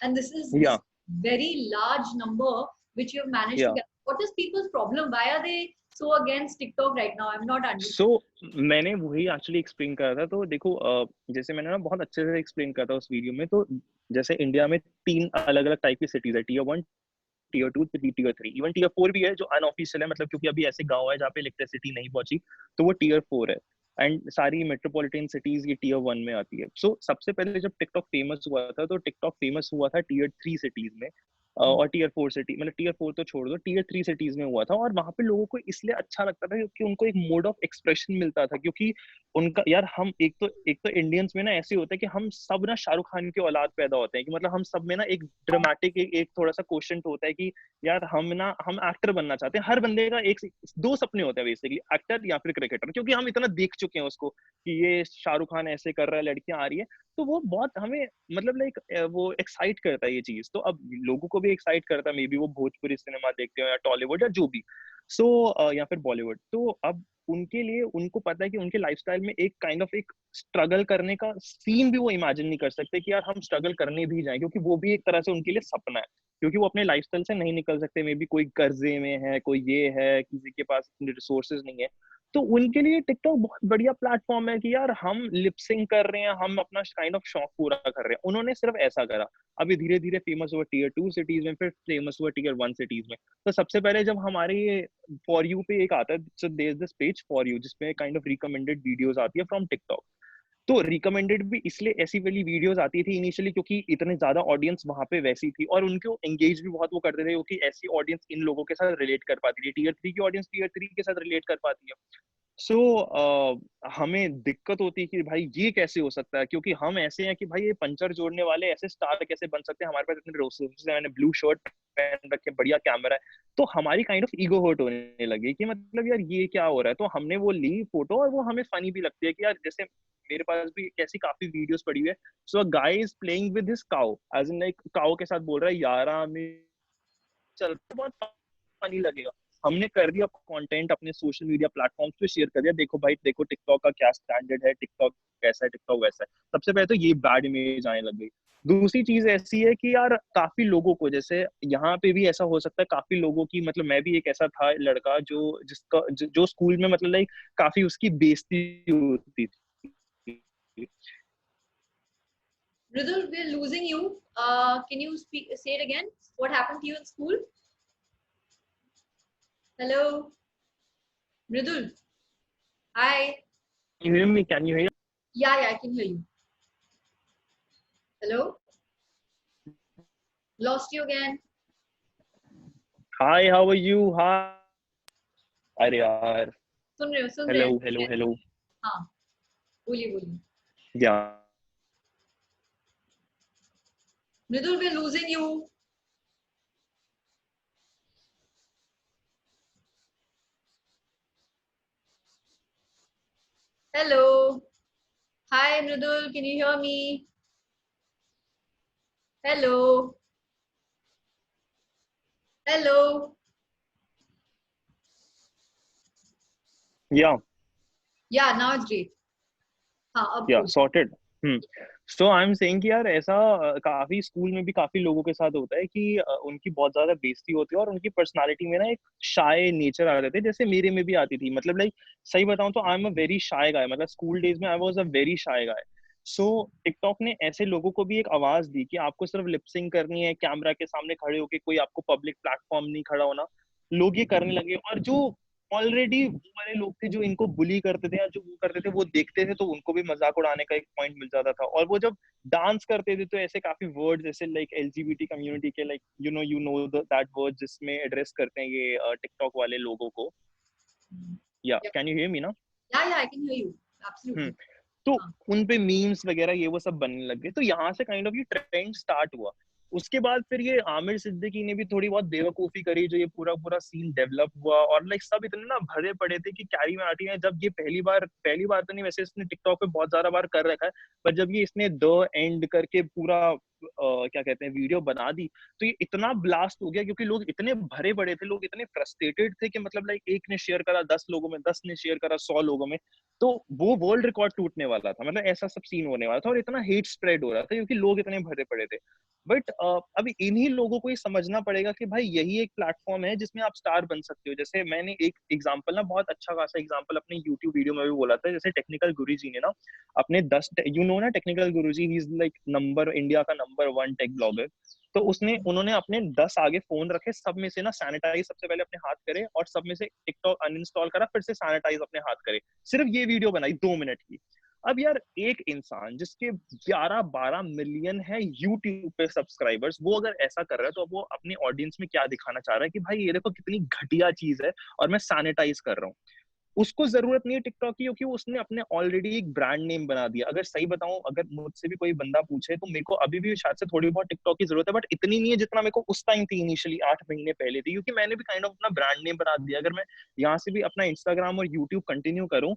And this is या very large number which you have managed to या get. What is people's problem? Why are they so against TikTok right now? I'm not so understanding. मैंने वही actually explain करा था। तो देखो जैसे मैंने ना बहुत अच्छे से एक्सप्लेन करा था उस वीडियो में। तो जैसे इंडिया में 3 अलग अलग टाइप की सिटीज है, tier 1, tier 2, tier 3, even tier 4 भी है जो अनऑफिशियल है, मतलब क्योंकि अभी ऐसे गांव है जहाँ पे इलेक्ट्रिसिटी नहीं पहुंची, तो वो टीयर 4 है। एंड सारी मेट्रोपॉलिटन सिटीज ये टीयर 1 में आती है। सो सबसे पहले जब टिकटॉक फेमस हुआ था, तो टिकटॉक फेमस हुआ था टीयर 3 सिटीज में, और टीयर 4 सिटी, मतलब टीयर 4 तो छोड़ दो, टीयर 3 सिटीज में हुआ था। और वहां पे लोगों को इसलिए अच्छा लगता था क्योंकि उनको एक मोड ऑफ एक्सप्रेशन मिलता था, क्योंकि उनका यार हम एक तो इंडियंस में ना ऐसे होता है कि हम सब ना शाहरुख खान के औलाद पैदा होते हैं, कि मतलब हम सब में ना एक ड्रामेटिक एक थोड़ा सा क्वेश्चन होता है कि यार हम एक्टर बनना चाहते हैं। हर बंदे का एक दो सपने होते हैं बेसिकली, एक्टर या फिर क्रिकेटर, क्योंकि हम इतना देख चुके हैं उसको कि ये शाहरुख खान ऐसे कर रहा है, लड़कियां आ रही है, तो वो बहुत हमें मतलब लाइक वो एक्साइट करता है ये चीज। तो अब लोगों को भी एक्साइट करता है, मे बी वो भोजपुरी सिनेमा देखते हो या टॉलीवुड या जो भी, सो या फिर बॉलीवुड। तो अब उनके लिए उनको पता है कि उनके लाइफस्टाइल में एक काइंड ऑफ एक स्ट्रगल करने का सीन भी वो इमेजिन नहीं कर सकते कि यार हम स्ट्रगल करने भी जाएं, क्योंकि वो भी एक तरह से उनके लिए सपना है, क्योंकि वो अपने लाइफस्टाइल से नहीं निकल सकते। मे बी कोई कर्जे में है, कोई ये है, किसी के पास इतने रिसोर्सेज नहीं है, तो उनके लिए टिकटॉक बहुत बढ़िया प्लेटफॉर्म है कि यार हम लिपसिंग कर रहे हैं, हम अपना काइंड ऑफ शौक पूरा कर रहे हैं। उन्होंने सिर्फ ऐसा करा, अभी धीरे धीरे फेमस हुआ टीयर 2 सिटीज में, फिर फेमस हुआ टीयर 1 सिटीज में। तो सबसे पहले जब हमारे ये फॉर यू पे एक आता है, so there is this page for you जिसमें काइंड ऑफ रिकमेंडेड वीडियोस आती है फ्रॉम टिकटॉक। तो रिकमेंडेड भी इसलिए ऐसी वाली वीडियोस आती थी इनिशियली क्योंकि इतने ज्यादा ऑडियंस वहां पे वैसी थी, और उनको एंगेज भी बहुत वो करते थे, क्योंकि ऐसी ऑडियंस इन लोगों के साथ रिलेट कर पाती थी। टीयर 3 की ऑडियंस टीयर 3 के साथ रिलेट कर पाती है। सो हमें दिक्कत होती है कि भाई ये कैसे हो सकता है, क्योंकि हम ऐसे हैं कि भाई ये पंचर जोड़ने वाले ऐसे स्टार कैसे बन सकते हैं, हमारे पास इतने रिसोर्सेज है, मैंने ब्लू शर्ट पहन रखे, बढ़िया कैमरा है। तो हमारी काइंड ऑफ ईगो हर्ट होने लगी कि मतलब यार ये क्या हो रहा है। तो हमने वो ली फोटो, और वो हमें फनी भी लगती है कि यार जैसे मेरे पास भी ऐसी काफी वीडियोस पड़ी हुई है। So a guy is playing with his cow, as in like cow के साथ बोल रहा है यारा में चल, बहुत फनी लगेगा। हमने कर दिया कंटेंट अपने सोशल मीडिया प्लेटफॉर्म्स पे शेयर कर दिया, देखो भाई देखो टिकटॉक का क्या स्टैंडर्ड है, टिकटॉक कैसा है, टिकटॉक वैसा है। सबसे पहले तो ये बैड इमेज आने लग गई। दूसरी चीज ऐसी है कि यार काफी लोगों को, जैसे यहाँ पे भी ऐसा हो सकता है, काफी लोगों की, मतलब मैं भी एक ऐसा था लड़का जो स्कूल में मतलब लाइक काफी उसकी बेइज्जती होती थी। Mridul, we're losing you. Can you say it again? What happened to you in school? Hello, Mridul. Hi. Can you hear me? Can you hear? Yeah, I can hear you. Hello. Lost you again. Hi, how are you? Hi. अरे यार. सुन रहे हो? Hello, hello, hello. हाँ, बोलिए. Yeah. Mridul, we're losing you. Hello. Hi, Mridul. Can you hear me? Hello. Hello. Yeah. Yeah, now it's great. हाँ, अब Yeah, good. sorted. So I'm saying कि यार ऐसा काफी स्कूल में भी काफी लोगों के साथ होता है कि उनकी बहुत ज्यादा बेइज्जती होती है और उनकी पर्सनालिटी में ना एक शाय नेचर आ जाते हैं, जैसे मेरे में भी आती थी। मतलब लाइक सही बताऊं तो I am a very shy गाय, मतलब स्कूल डेज में I was a very shy guy. So TikTok ने ऐसे लोगों को भी एक आवाज दी कि आपको सिर्फ लिपसिंग करनी है, कैमरा के सामने खड़े होके, कोई आपको पब्लिक प्लेटफॉर्म नहीं खड़ा होना। लोग ये करने लगे, और जो ऑलरेडी वो वाले लोग थे जो इनको बुली करते थे या जो वो करते थे, वो देखते थे तो उनको भी मजाक उड़ाने का एक पॉइंट मिल जाता था। और वो जब डांस करते थे तो ऐसे काफी वर्ड जैसे लाइक एलजीबीटी कम्युनिटी के, like you know that word जिसमें एड्रेस करते हैं ये टिकटॉक वाले लोगों को। या कैन यू हियर मी ना? Yeah, I can hear you. Absolutely. तो उन पे मीम्स वगैरह ये वो सब बनने लग गए, तो यहाँ से काइंड ऑफ ये ट्रेंड स्टार्ट हुआ। उसके बाद फिर ये आमिर सिद्दीकी ने भी थोड़ी बहुत बेवकूफी करी, जो ये पूरा पूरा सीन डेवलप हुआ। और लाइक सब इतने ना भरे पड़े थे कि कैरी में आती है, जब ये पहली बार तो नहीं, वैसे इसने टिकटॉक पे बहुत ज्यादा बार कर रखा है, पर जब ये इसने द एंड करके पूरा क्या कहते हैं वीडियो बना दी, तो ये इतना ब्लास्ट हो गया क्योंकि लोग इतने भरे पड़े थे, लोग इतने फ्रस्ट्रेटेड थे कि मतलब लाइक एक ने शेयर करा 10 लोगों में, 10 ने शेयर करा 100 लोगों में, तो वो वर्ल्ड रिकॉर्ड टूटने वाला था। मतलब ऐसा सब सीन होने वाला था और इतना हेट स्प्रेड हो रहा था क्योंकि लोग इतने भरे पड़े थे। बट अभी इन्हीं लोगों को ये समझना पड़ेगा कि भाई यही एक प्लेटफॉर्म है जिसमें आप स्टार बन सकते हो। जैसे मैंने एक एग्जांपल ना, बहुत अच्छा खासा एग्जांपल अपने यूट्यूब वीडियो में भी बोला था। जैसे टेक्निकल गुरुजी ने ना अपने 10, यू नो ना technical Guruji, he is like India का नंबर 1 टेक ब्लॉगर। तो उन्होंने अपने 10 आगे फोन रखे, सब में से ना सैनिटाइज सबसे पहले अपने हाथ करे, और सब में से टिकटॉक अनइंस्टॉल करा, फिर से सैनिटाइज अपने हाथ करे। सिर्फ ये वीडियो बनाई 2 मिनट की। अब यार एक इंसान जिसके 11-12 मिलियन है यूट्यूब पे सब्सक्राइबर्स, वो अगर ऐसा कर रहा है तो वो अपनी ऑडियंस में क्या दिखाना चाह रहा है कि भाई ये देखो कितनी घटिया चीज है और मैं सैनिटाइज कर रहा हूँ। उसको जरूरत नहीं है टिकटॉक की, क्योंकि उसने अपने ऑलरेडी एक ब्रांड नेम बना दिया। अगर सही बताऊं, अगर मुझसे भी कोई बंदा पूछे तो मेरे को अभी भी शायद से थोड़ी बहुत टिकटॉक की जरूरत है, बट इतनी नहीं है जितना मेरे को उस टाइम थी, इनिशियली 8 महीने पहले थी, क्योंकि मैंने भी काइंड ऑफ अपना ब्रांड नेम बना दिया। अगर मैं यहाँ से भी अपना इंस्टाग्राम और यूट्यूब कंटिन्यू करूँ,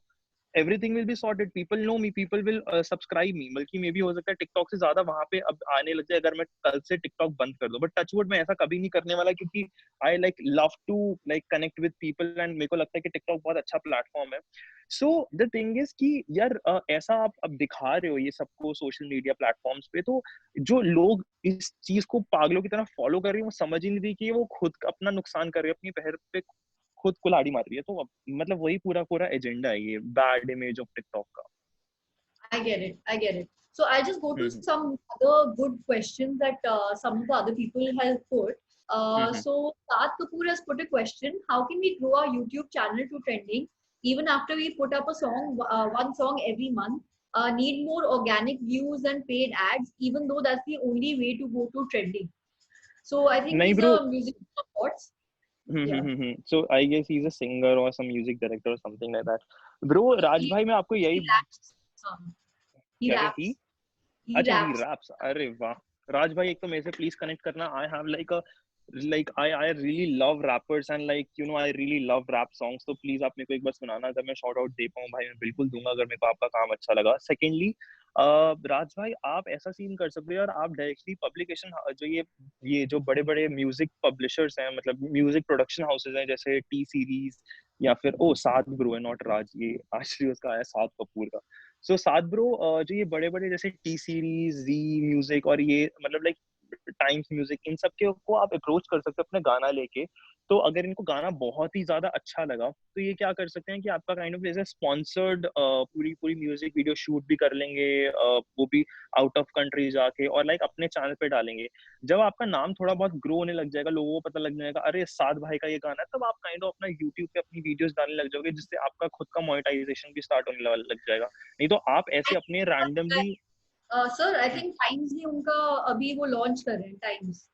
everything will be sorted, people know me, people will subscribe me। बल्कि मे भी हो सकता है टिकटॉक से ज्यादा वहां पे अब आने लग जाए अगर मैं कल से टिकटॉक बंद कर दूं। बट टचवुड मैं ऐसा कभी नहीं करने वाला, क्योंकि I like love to like connect with people, and मेरे को लगता है कि टिकटॉक बहुत अच्छा प्लेटफॉर्म है। सो द थिंग इज कि यार ऐसा आप अब दिखा रहे हो ये सबको सोशल मीडिया प्लेटफॉर्म्स पे, तो जो लोग इस चीज को पागलों की तरह फॉलो कर रहे हैं, वो समझ ही नहीं रही कि वो खुद अपना नुकसान कर रहे हैं, अपनी पैर पे खुद कुल्हाड़ी मार रही है। तो मतलब वही पूरा पूरा एजेंडा है ये बैड इमेज ऑफ टिकटॉक का। I get it. So I'll just go to some other good questions that some of the other people have put. So Tat Kapoor has put a question: how can we grow our YouTube channel to trending even after we put up a song, one song every month? Need more organic views and paid ads, even though that's the only way to go to trending. So I think he's a music supports. So I guess he's a singer or some music director or something like that. Bro, Raj bhai, मैं आपको यही He raps. अच्छा, he raps. अरे वाह राज भाई, एक तो मेरे से प्लीज कनेक्ट करना। I have like I really love rappers and like you know I really love rap songs, तो प्लीज आप मेरे को एक बार सुनाना। अगर मैं शॉर्ट आउट दे पाऊँ भाई, मैं बिल्कुल दूंगा अगर मेरे को आपका काम अच्छा लगा। सेकेंडली राज भाई, आप ऐसा सीन कर सकते हो यार, आप डायरेक्टली पब्लिकेशन जो ये जो बड़े बड़े म्यूजिक पब्लिशर्स हैं, मतलब म्यूजिक प्रोडक्शन हाउसेज हैं, जैसे टी सीरीज या फिर सात ब्रो है, नॉट राज, ये एक्चुअली उसका आया सात कपूर का। सो सात ब्रो जो ये बड़े बड़े जैसे टी सीरीज, जी म्यूजिक और ये मतलब लाइक टाइम्स म्यूजिक, इन सब के को आप अप्रोच कर सकते हो अपने गाना लेके। तो अगर इनको गाना बहुत ही ज्यादा अच्छा लगा तो ये क्या कर सकते हैं कि आपका काइंड ऑफ जैसे स्पॉन्सर्ड पूरी म्यूजिक वीडियो शूट भी कर लेंगे, वो भी आउट ऑफ कंट्री जाके, और लाइक अपने चैनल पे डालेंगे। जब आपका नाम थोड़ा बहुत ग्रो होने लग जाएगा, लोगों को पता लग जाएगा अरे सात भाई का ये गाना है, तब आप काइंड ऑफ अपना यूट्यूब पे अपनी वीडियोस डालने लग जाओगे, जिससे आपका खुद का मोनेटाइजेशन भी स्टार्ट होने लग जाएगा। नहीं तो आप ऐसे अपने randomly sir I think times ने उनका अभी वो लॉन्च कर रहे हैं, टाइम्स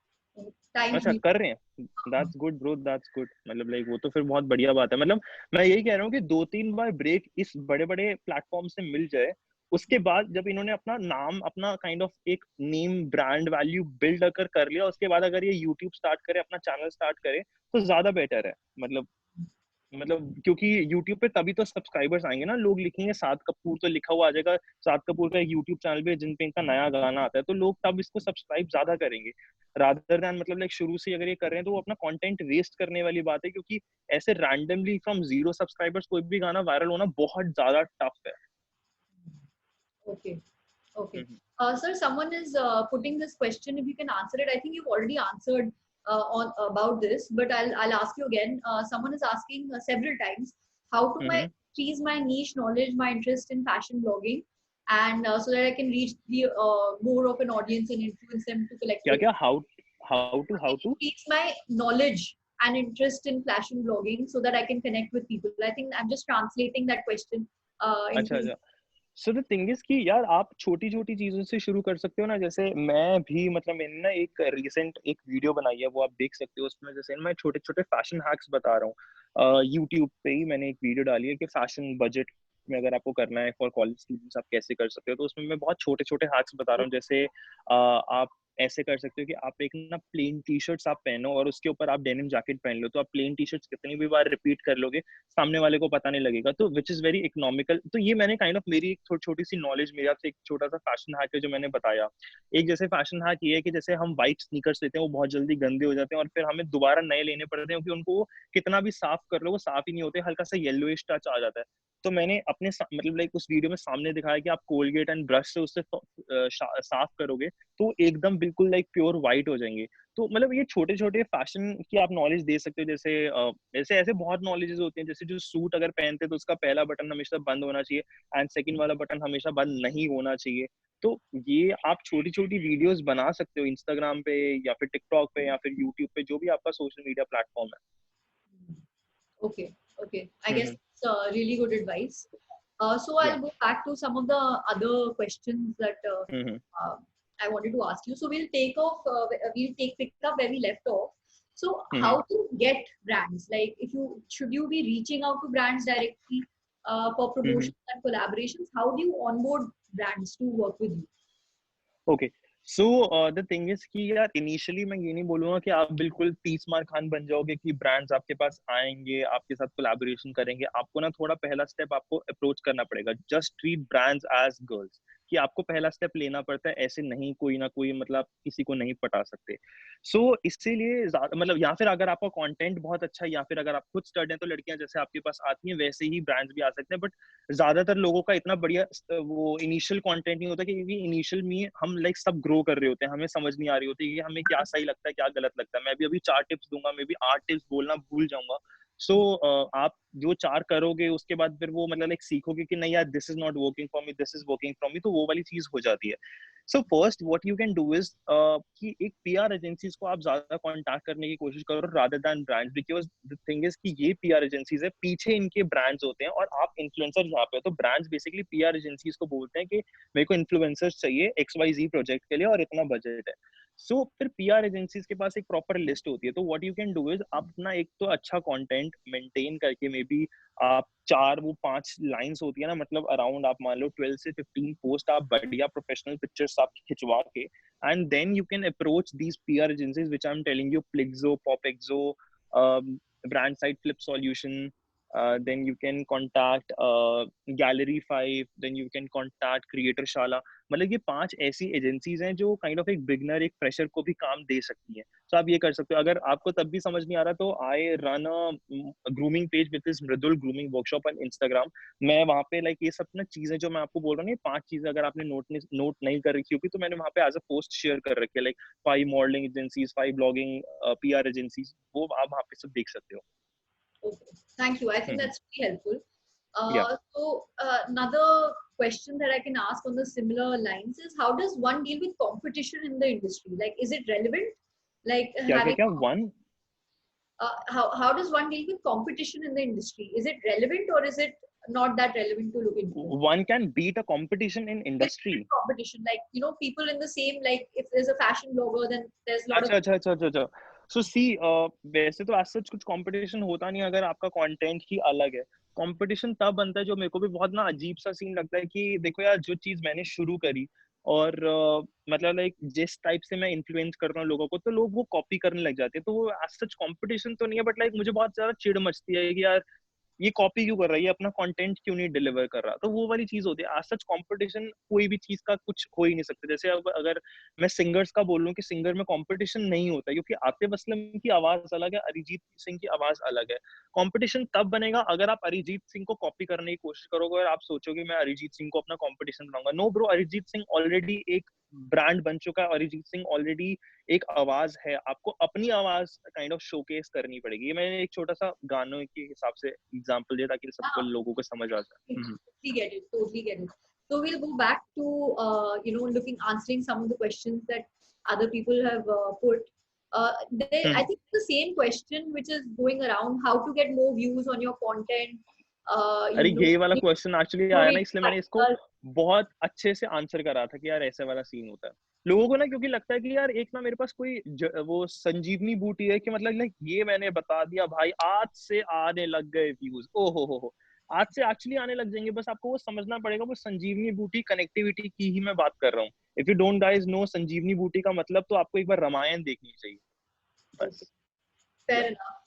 अच्छा कर रहे हैं। That's good bro, that's good. मतलब लाइक वो तो फिर बहुत बढ़िया बात है। मतलब मैं यही कह रहा हूँ कि 2-3 बार ब्रेक इस बड़े बड़े प्लेटफॉर्म से मिल जाए उसके बाद जब इन्होंने अपना नाम, अपना काइंड ऑफ एक नेम ब्रांड वैल्यू बिल्ड कर लिया, उसके बाद अगर ये यूट्यूब स्टार्ट करे, अपना चैनल स्टार्ट करे, तो ज्यादा बेटर है। मतलब क्योंकि यूट्यूब पे तभी तो सब्सक्राइबर्स आएंगे ना, लोग लिखेंगे साद कपूर तो लिखा हुआ आ जाएगा, साद कपूर का एक यूट्यूब चैनल पे जिन पे इनका नया गाना आता है, तो लोग तब इसको सब्सक्राइब ज्यादा करेंगे रादर देन मतलब लाइक शुरू से अगर ये कर रहे हैं तो वो अपना कंटेंट वेस्ट करने वाली बात है, क्योंकि ऐसे रैंडमली फ्रॉम 0 सब्सक्राइबर्स कोई भी गाना वायरल होना बहुत ज्यादा टफ है। Okay. Okay. Sir, someone is putting this question. If you can answer it, I think you've already answered on about this, but I'll ask you again. Someone is asking several times, how to increase my niche knowledge, my interest in fashion blogging, and so that I can reach the more of an audience and influence them to collect. क्या how to increase my knowledge and interest in fashion blogging so that I can connect with people. I think I'm just translating that question. अच्छा। So the thing is कि यार आप छोटी छोटी चीजों से शुरू कर सकते हो ना, जैसे मैं भी मतलब मैंने ना एक रिसेंट एक वीडियो बनाई है, वो आप देख सकते हो। उसमें जैसे मैं छोटे छोटे फैशन हैक्स बता रहा हूँ। यूट्यूब पे ही मैंने एक वीडियो डाली है कि फैशन बजट में अगर आपको करना है फॉर कॉलेज स्टूडेंट्स आप कैसे कर सकते हो, तो उसमें मैं बहुत छोटे छोटे हैक्स बता रहा हूँ। जैसे आप ऐसे कर सकते हो कि आप एक ना प्लेन टी शर्ट्स आप पहनो और उसके ऊपर आप डेनिम जैकेट पहन लो, तो आप प्लेन टी शर्ट्स कितनी भी बार रिपीट कर लोगे सामने वाले को पता नहीं लगेगा, तो विच इज वेरी इकोनॉमिकल। तो ये मैंने काइंड ऑफ मेरी एक छोटी सी नॉलेज, मेरे आपसे एक छोटा सा फैशन हैक है जो मैंने बताया। एक जैसे फैशन हैक ये है कि जैसे हम व्हाइट स्नीकर्स लेते हैं, वो बहुत जल्दी गंदे हो जाते हैं और फिर हमें दोबारा नए लेने पड़ते हैं, क्योंकि उनको कितना भी साफ कर लो वो साफ ही नहीं होते, हल्का सा येलोइश टच आ जाता है। तो मैंने अपने मतलब लाइक उस वीडियो में सामने दिखाया कि आप कोलगेट एंड ब्रश से उससे साफ करोगे तो एकदम बिल्कुल लाइक प्योर व्हाइट हो जाएंगे। तो मतलब ये छोटे छोटे फैशन की आप नॉलेज दे सकते हो। जैसे ऐसे ऐसे बहुत नॉलेजेस होती हैं, जैसे जो सूट अगर पहनते हैं तो उसका पहला बटन हमेशा बंद होना चाहिए एंड सेकंड वाला बटन हमेशा बंद नहीं होना चाहिए। तो ये आप छोटी छोटी वीडियोस बना सकते हो इंस्टाग्राम पे या फिर टिकटॉक पे या फिर यूट्यूब पे, जो भी आपका सोशल मीडिया प्लेटफॉर्म है। Okay. I guess it's really good advice. So I'll go back to some of the other questions that I wanted to ask you. So we'll pick up where we left off. So how to get brands? Like, should you be reaching out to brands directly for promotions and collaborations? How do you onboard brands to work with you? Okay. So the thing is कि यार initially मैं ये नहीं बोलूंगा कि आप बिल्कुल 30 मार खान बन जाओगे कि ब्रांड्स आपके पास आएंगे आपके साथ कोलैबोरेशन करेंगे। आपको ना थोड़ा पहला स्टेप आपको अप्रोच करना पड़ेगा। Just treat brands as girls, कि आपको पहला स्टेप लेना पड़ता है, ऐसे नहीं कोई ना कोई मतलब किसी को नहीं पटा सकते। सो इसीलिए मतलब या फिर अगर आपका कंटेंट बहुत अच्छा है या फिर अगर आप खुद स्टड हैं तो लड़कियां जैसे आपके पास आती हैं वैसे ही ब्रांड्स भी आ सकते हैं। बट ज्यादातर लोगों का इतना बढ़िया वो इनिशियल कंटेंट नहीं होता, क्योंकि इनिशियल में हम लाइक सब ग्रो कर रहे होते हैं, हमें समझ नहीं आ रही होती कि हमें क्या सही लगता है क्या गलत लगता है। मैं भी अभी 4 टिप्स दूंगा, मैं भी 8 टिप्स बोलना भूल जाऊंगा। सो आप जो 4 करोगे उसके बाद फिर वो मतलब एक सीखोगे कि नहीं यार this is not working for me, this is working for me, तो वो वाली चीज हो जाती है। So first what you can do is कि एक पीआर एजेंसीज को आप ज्यादा कांटेक्ट करने की कोशिश करो rather than brands, because the thing is कि ये पीआर एजेंसीज है, पीछे इनके ब्रांड्स होते हैं और आप इन्फ्लुएंसर यहाँ पे हो। तो ब्रांड्स बेसिकली पीआर एजेंसीज को बोलते हैं कि मेरे को इन्फ्लुएंसर्स चाहिए XYZ प्रोजेक्ट के लिए और इतना बजट है। सो फिर पीआर एजेंसीज के पास एक प्रॉपर लिस्ट होती है। तो what you can do is आप अपना एक तो अच्छा कंटेंट मेंटेन करके मे बी आप 4-5 लाइंस होती है ना, मतलब अराउंड आप मान लो 12 से 15 पोस्ट आप बढ़िया प्रोफेशनल पिक्चर्स आप खिंचवा के and then you can approach these PR agencies which I am telling you, Plixxo, Popxo, brand side flip solution, then you can contact Gallery 5, then you can contact Creator Shala। मतलब ये 5 ऐसी agencies हैं जो kind of एक beginner एक fresher को भी काम दे सकती हैं। तो आप ये कर सकते हो। अगर आपको तब भी समझ नहीं आ रहा तो I run a grooming page with this Mridul grooming workshop on Instagram. मैं वहाँ पे लाइक ये सब ना चीजें जो मैं आपको बोल रहा हूँ, ये 5 चीजें अगर आपने नोट नहीं कर रखी होगी तो मैंने वहाँ पे एज अ पोस्ट शेयर कर रखी है, like 5 modelling agencies, 5 blogging PR agencies, वो आप वहाँ पे सब देख सकते हो। Okay, thank you. I think that's really helpful. Yeah. So another question that I can ask on the similar lines is, how does one deal with competition in the industry? Like, is it relevant? Like one? How does one deal with competition in the industry? Is it relevant or is it not that relevant to look into? One can beat a competition in industry. Competition, like people in the same, like if there's a fashion blogger, then there's a lot अच्छा। So see, वैसे तो as such कुछ competition होता नहीं अगर आपका content ही अलग है। कंपटीशन तब बनता है, जो मेरे को भी बहुत ना अजीब सा सीन लगता है कि देखो यार, जो चीज मैंने शुरू करी और मतलब लाइक जिस टाइप से मैं इन्फ्लुएंस कर रहा हूँ लोगों को, तो लोग वो कॉपी करने लग जाते हैं। तो वो एज सच कंपटीशन तो नहीं है, बट लाइक मुझे बहुत ज्यादा चिढ़ मचती है कि यार ये कॉपी क्यों कर रहा है, ये अपना कंटेंट क्यों नहीं डिलीवर कर रहा। तो वो वाली चीज होती है। आज सच कंपटीशन कोई भी चीज का कुछ हो ही नहीं सकता। जैसे अब अगर मैं सिंगर्स का बोलूं कि सिंगर में कंपटीशन नहीं होता, क्योंकि आतिफ असलम की आवाज अलग है, अरिजीत सिंह की आवाज अलग है। कंपटीशन तब बनेगा अगर आप अरिजीत सिंह को कॉपी करने की कोशिश करोगे और आप सोचोगे मैं अरिजीत सिंह को अपना कंपटीशन बनाऊंगा। No bro, Arijit Singh already एक ब्रांड बन चुका है, अरिजीत सिंह ऑलरेडी एक आवाज है। आपको अपनी आवाज काइंड ऑफ शोकेस करनी पड़ेगी। ये मैंने एक छोटा सा गानों के हिसाब से एग्जांपल दिया ताकि सबको लोगों को समझ आ जाए। Totally get it. So we'll go back to answering some of the questions that other people have put. I think the same question which is going around: how to get more views on your content. अरे ये वाला question actually आया ना, इसलिए मैंने इसको बहुत अच्छे से आंसर करा था कि यार ऐसे वाला सीन होता है लोगों को ना, क्योंकि लगता है कि यार एक ना मेरे पास कोई वो संजीवनी बूटी है कि मतलब लाइक ये मैंने बता दिया भाई, आज से आने लग गए व्यूज। ओ हो, आज से एक्चुअली आने लग जाएंगे। बस आपको वो समझना पड़ेगा, वो संजीवनी बूटी कनेक्टिविटी की ही मैं बात कर रहा हूँ। If you don't guys know Sanjeevani बूटी का मतलब, तो आपको एक बार रामायण देखनी चाहिए बस। Fair enough.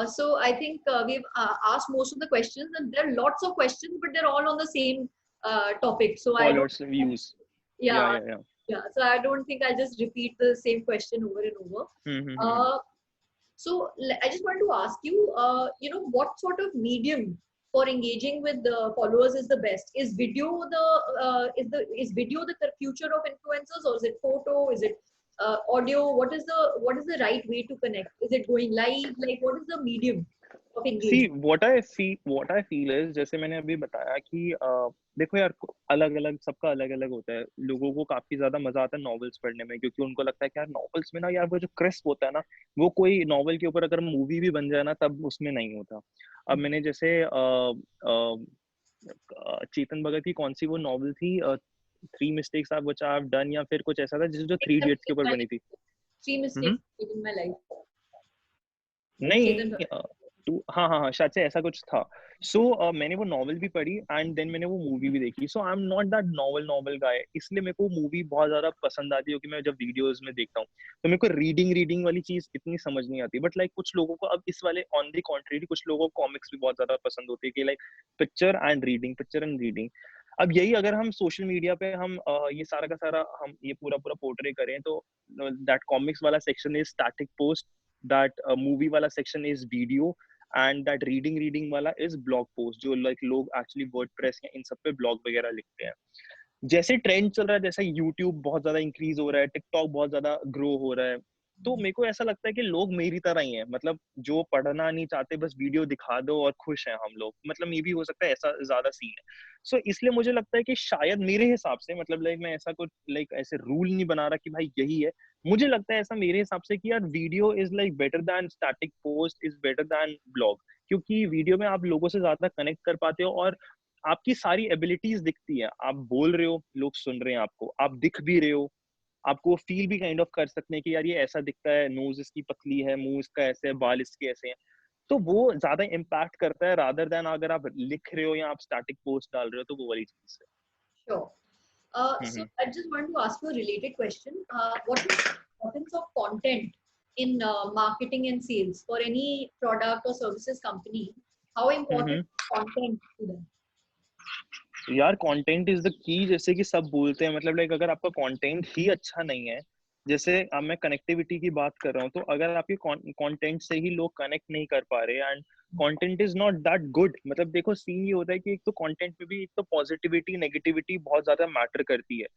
So I think we've asked most of the questions, and there are lots of questions, but they're all on the same topic. So Followers, views. Yeah. So I don't think I'll just repeat the same question over and over. So I just wanted to ask you, what sort of medium for engaging with the followers is the best? Is video is video the future of influencers, or is it photo? Is it audio? What is the right way to connect? Is it going live? Like, what is the medium of engagement? See, what I feel is, जैसे मैंने अभी बताया कि देखो यार, अलग अलग सबका अलग अलग होता है। लोगों को काफी ज्यादा मजा आता है नॉवेल्स पढ़ने में, क्योंकि उनको लगता है कि यार नॉवेल्स में ना यार वो जो क्रिस्प होता है ना, वो कोई नॉवेल के ऊपर अगर मूवी भी बन जाए ना तब उसमें नहीं होता। अब मैंने जैसे चेतन भगत की कौन सी वो नॉवेल थी, 3 mistakes which I have done, या फिर कुछ ऐसा था जो 3 इडियट्स के ऊपर बनी थी। 3 mistakes in my life. नहीं, हाँ, शायद से ऐसा कुछ था। सो मैंने वो नॉवेल भी पढ़ी एंड देन मैंने वो मूवी भी देखी। So I am not that novel guy, इसलिए मेरे को मूवी बहुत ज्यादा पसंद आती है, क्योंकि मैं जब वीडियोस में देखता हूँ तो मेरे को रीडिंग वाली चीज इतनी समझ नहीं आती। बट लाइक कुछ लोगों को अब इस वाले ऑन द कॉन्ट्रेरी, कुछ लोगों को कॉमिक्स भी बहुत ज्यादा पसंद होती है कि लाइक पिक्चर एंड रीडिंग। अब यही अगर हम सोशल मीडिया पे हम ये सारा का सारा हम ये पूरा पोर्ट्रे करें, तो दैट कॉमिक्स वाला section is static post, that movie वाला section is video, and that reading वाला is blog post, जो like लोग actually WordPress या इन सब पे blog वगैरह लिखते हैं। जैसे ट्रेंड चल रहा है, जैसे YouTube बहुत ज्यादा इंक्रीज हो रहा है, TikTok बहुत ज्यादा ग्रो हो रहा है, तो मेरे को ऐसा लगता है कि लोग मेरी तरह ही हैं, मतलब जो पढ़ना नहीं चाहते, बस वीडियो दिखा दो और खुश हैं हम लोग। मतलब ये भी हो सकता है ऐसा ज्यादा सीन है। सो इसलिए मुझे लगता है कि शायद मेरे हिसाब से, मतलब लाइक मैं ऐसा कुछ लाइक ऐसे रूल नहीं बना रहा कि भाई यही है। मुझे लगता है ऐसा मेरे हिसाब से कि यार video is like better than static post, is better than blog, क्योंकि वीडियो में आप लोगों से ज्यादा कनेक्ट कर पाते हो और आपकी सारी एबिलिटीज दिखती है। आप बोल रहे हो, लोग सुन रहे हैं आपको, आप दिख भी रहे हो, आपको फील भी काइंड ऑफ कर सकते हैं कि यार ये ऐसा दिखता है, नोज इसकी पतली है, मुंह इसका ऐसे है, बाल इसके ऐसे हैं। तो वो ज्यादा इम्पैक्ट करता है रादर देन अगर आप लिख रहे हो या आप स्टैटिक पोस्ट डाल रहे हो, तो वो वाली चीज है। Sure. So I just want to ask you a related question. What is the importance of content in marketing and sales for any product or services company? How important is content to them? यार content is the key, जैसे कि सब बोलते हैं, मतलब like अगर आपका content ही अच्छा नहीं है, जैसे अब मैं कनेक्टिविटी की बात कर रहा हूँ, तो अगर आपके कंटेंट से ही लोग कनेक्ट नहीं कर पा रहे and content is not that good, मतलब देखो सीन ये होता है कि एक तो कंटेंट में भी एक तो पॉजिटिविटी नेगेटिविटी बहुत ज्यादा मैटर करती है।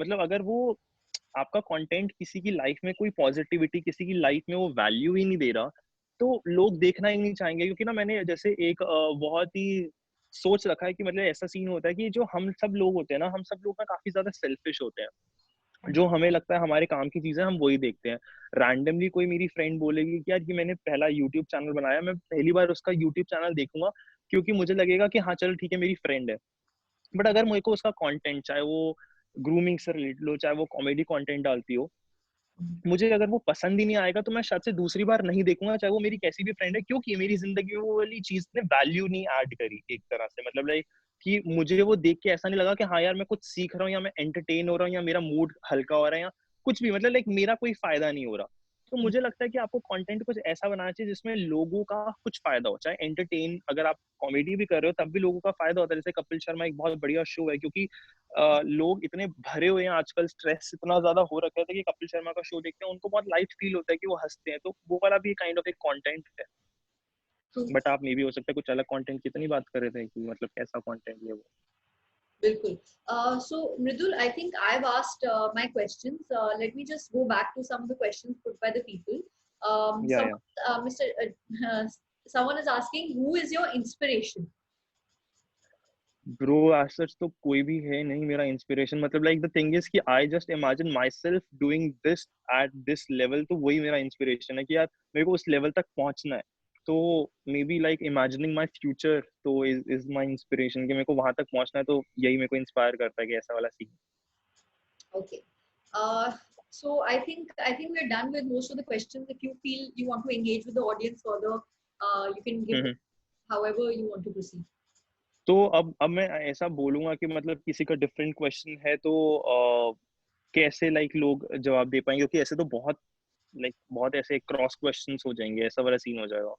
मतलब अगर वो आपका कंटेंट किसी की लाइफ में कोई पॉजिटिविटी, किसी की लाइफ में वो वैल्यू ही नहीं दे रहा, तो लोग देखना ही नहीं चाहेंगे। क्योंकि ना मैंने जैसे एक बहुत ही सोच रखा है कि मतलब ऐसा सीन होता है कि जो हम सब लोग होते हैं ना, हम सब लोग ना काफी ज्यादा सेल्फिश होते हैं। जो हमें लगता है हमारे काम की चीजें हम वही देखते हैं। रैंडमली कोई मेरी फ्रेंड बोलेगी कि यार कि मैंने पहला यूट्यूब चैनल बनाया, मैं पहली बार उसका यूट्यूब चैनल देखूंगा क्योंकि मुझे लगेगा कि हाँ चलो ठीक है मेरी फ्रेंड है। बट अगर मुझे को उसका कंटेंट, चाहे वो ग्रूमिंग से रिलेटेड हो, चाहे वो कॉमेडी कंटेंट डालती हो, मुझे अगर वो पसंद ही नहीं आएगा तो मैं शायद से दूसरी बार नहीं देखूंगा, चाहे वो मेरी कैसी भी फ्रेंड है, क्योंकि मेरी जिंदगी में वो वाली चीज ने वैल्यू नहीं ऐड करी एक तरह से। मतलब लाइक कि मुझे वो देख के ऐसा नहीं लगा कि हाँ यार मैं कुछ सीख रहा हूँ, या मैं एंटरटेन हो रहा हूँ, या मेरा मूड हल्का हो रहा है, या कुछ भी, मतलब लाइक मेरा कोई फायदा नहीं हो रहा। तो मुझे लगता है कि आपको कंटेंट कुछ ऐसा बनाना चाहिए जिसमें लोगों का कुछ फायदा हो, चाहे एंटरटेन, अगर आप कॉमेडी भी कर रहे हो तब भी लोगों का फायदा होता है। जैसे कपिल शर्मा एक बहुत बढ़िया शो है, क्योंकि लोग इतने भरे हुए हैं आजकल, स्ट्रेस इतना ज्यादा हो रखा है कि कपिल शर्मा का शो देखते हैं उनको बहुत लाइट फील होता है कि वो हंसते हैं, तो वो वाला भी काइंड ऑफ एक कंटेंट है। बट आप मे भी हो सकता है कुछ अलग कंटेंट की इतनी बात कर रहे थे कि मतलब कैसा कंटेंट है वो। Bilkul. So Mridul, I think I've asked my questions. Let me just go back to some of the questions put by the people. Someone is asking, who is your inspiration? Bro, as such तो कोई भी है नहीं मेरा inspiration. मतलब like the thing is कि I just imagine my self doing this at this level, तो वही मेरा इंस्पिरेशन है कि यार मेरे को उस लेवल तक पहुंचना है। तो may be like imagining my future तो इज माई इंस्पिरेशन, कि मेरे को वहां तक पहुंचना है, तो यही मेरे को इंस्पायर करता है कि ऐसा वाला scene. Okay. So I think we're done with most of the questions. If you feel you want to engage with the audience further, you can give however you want to proceed. तो अब मैं ऐसा बोलूंगा कि मतलब किसी का different question है तो कैसे लाइक लोग जवाब दे पाएंगे, क्योंकि ऐसे तो बहुत ऐसे क्रॉस क्वेश्चंस हो जाएंगे, ऐसा वाला सीन हो जाएगा।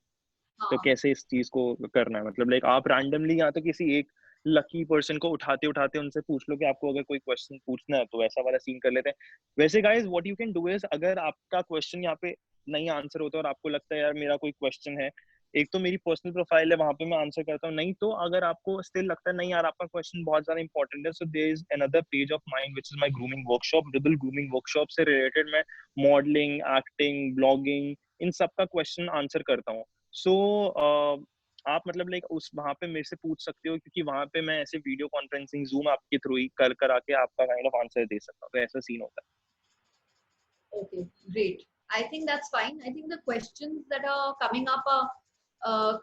तो कैसे इस चीज को करना है, मतलब लाइक आप रैंडमली या तो किसी एक लकी पर्सन को उठाते उठाते उनसे पूछ लो कि आपको अगर कोई क्वेश्चन पूछना है, तो ऐसा वाला सीन कर लेते हैं। वैसे guys what you can do is, अगर आपका क्वेश्चन यहाँ पे नहीं आंसर होता और आपको लगता है यार मेरा कोई क्वेश्चन है, एक तो मेरी पर्सनल प्रोफाइल है वहां पे मैं आंसर करता हूँ, नहीं तो अगर आपको स्टिल लगता है नहीं यार आपका क्वेश्चन बहुत ज्यादा इंपॉर्टेंट है, so there is another page of mine which is my grooming workshop. Mridul grooming workshop से रिलेटेड मैं मॉडलिंग, एक्टिंग, ब्लॉगिंग, इन सब का क्वेश्चन आंसर करता हूँ। सो आप मतलब लाइक उस वहां पे मेरे से पूछ सकते हो, क्योंकि वहां पे मैं ऐसे वीडियो कॉन्फ्रेंसिंग जूम आपके थ्रू ही कर आके आपका काइंड ऑफ आंसर दे सकता हूँ, तो ऐसा सीन होता है। Okay, great. I think that's fine. I think the questions that are coming up are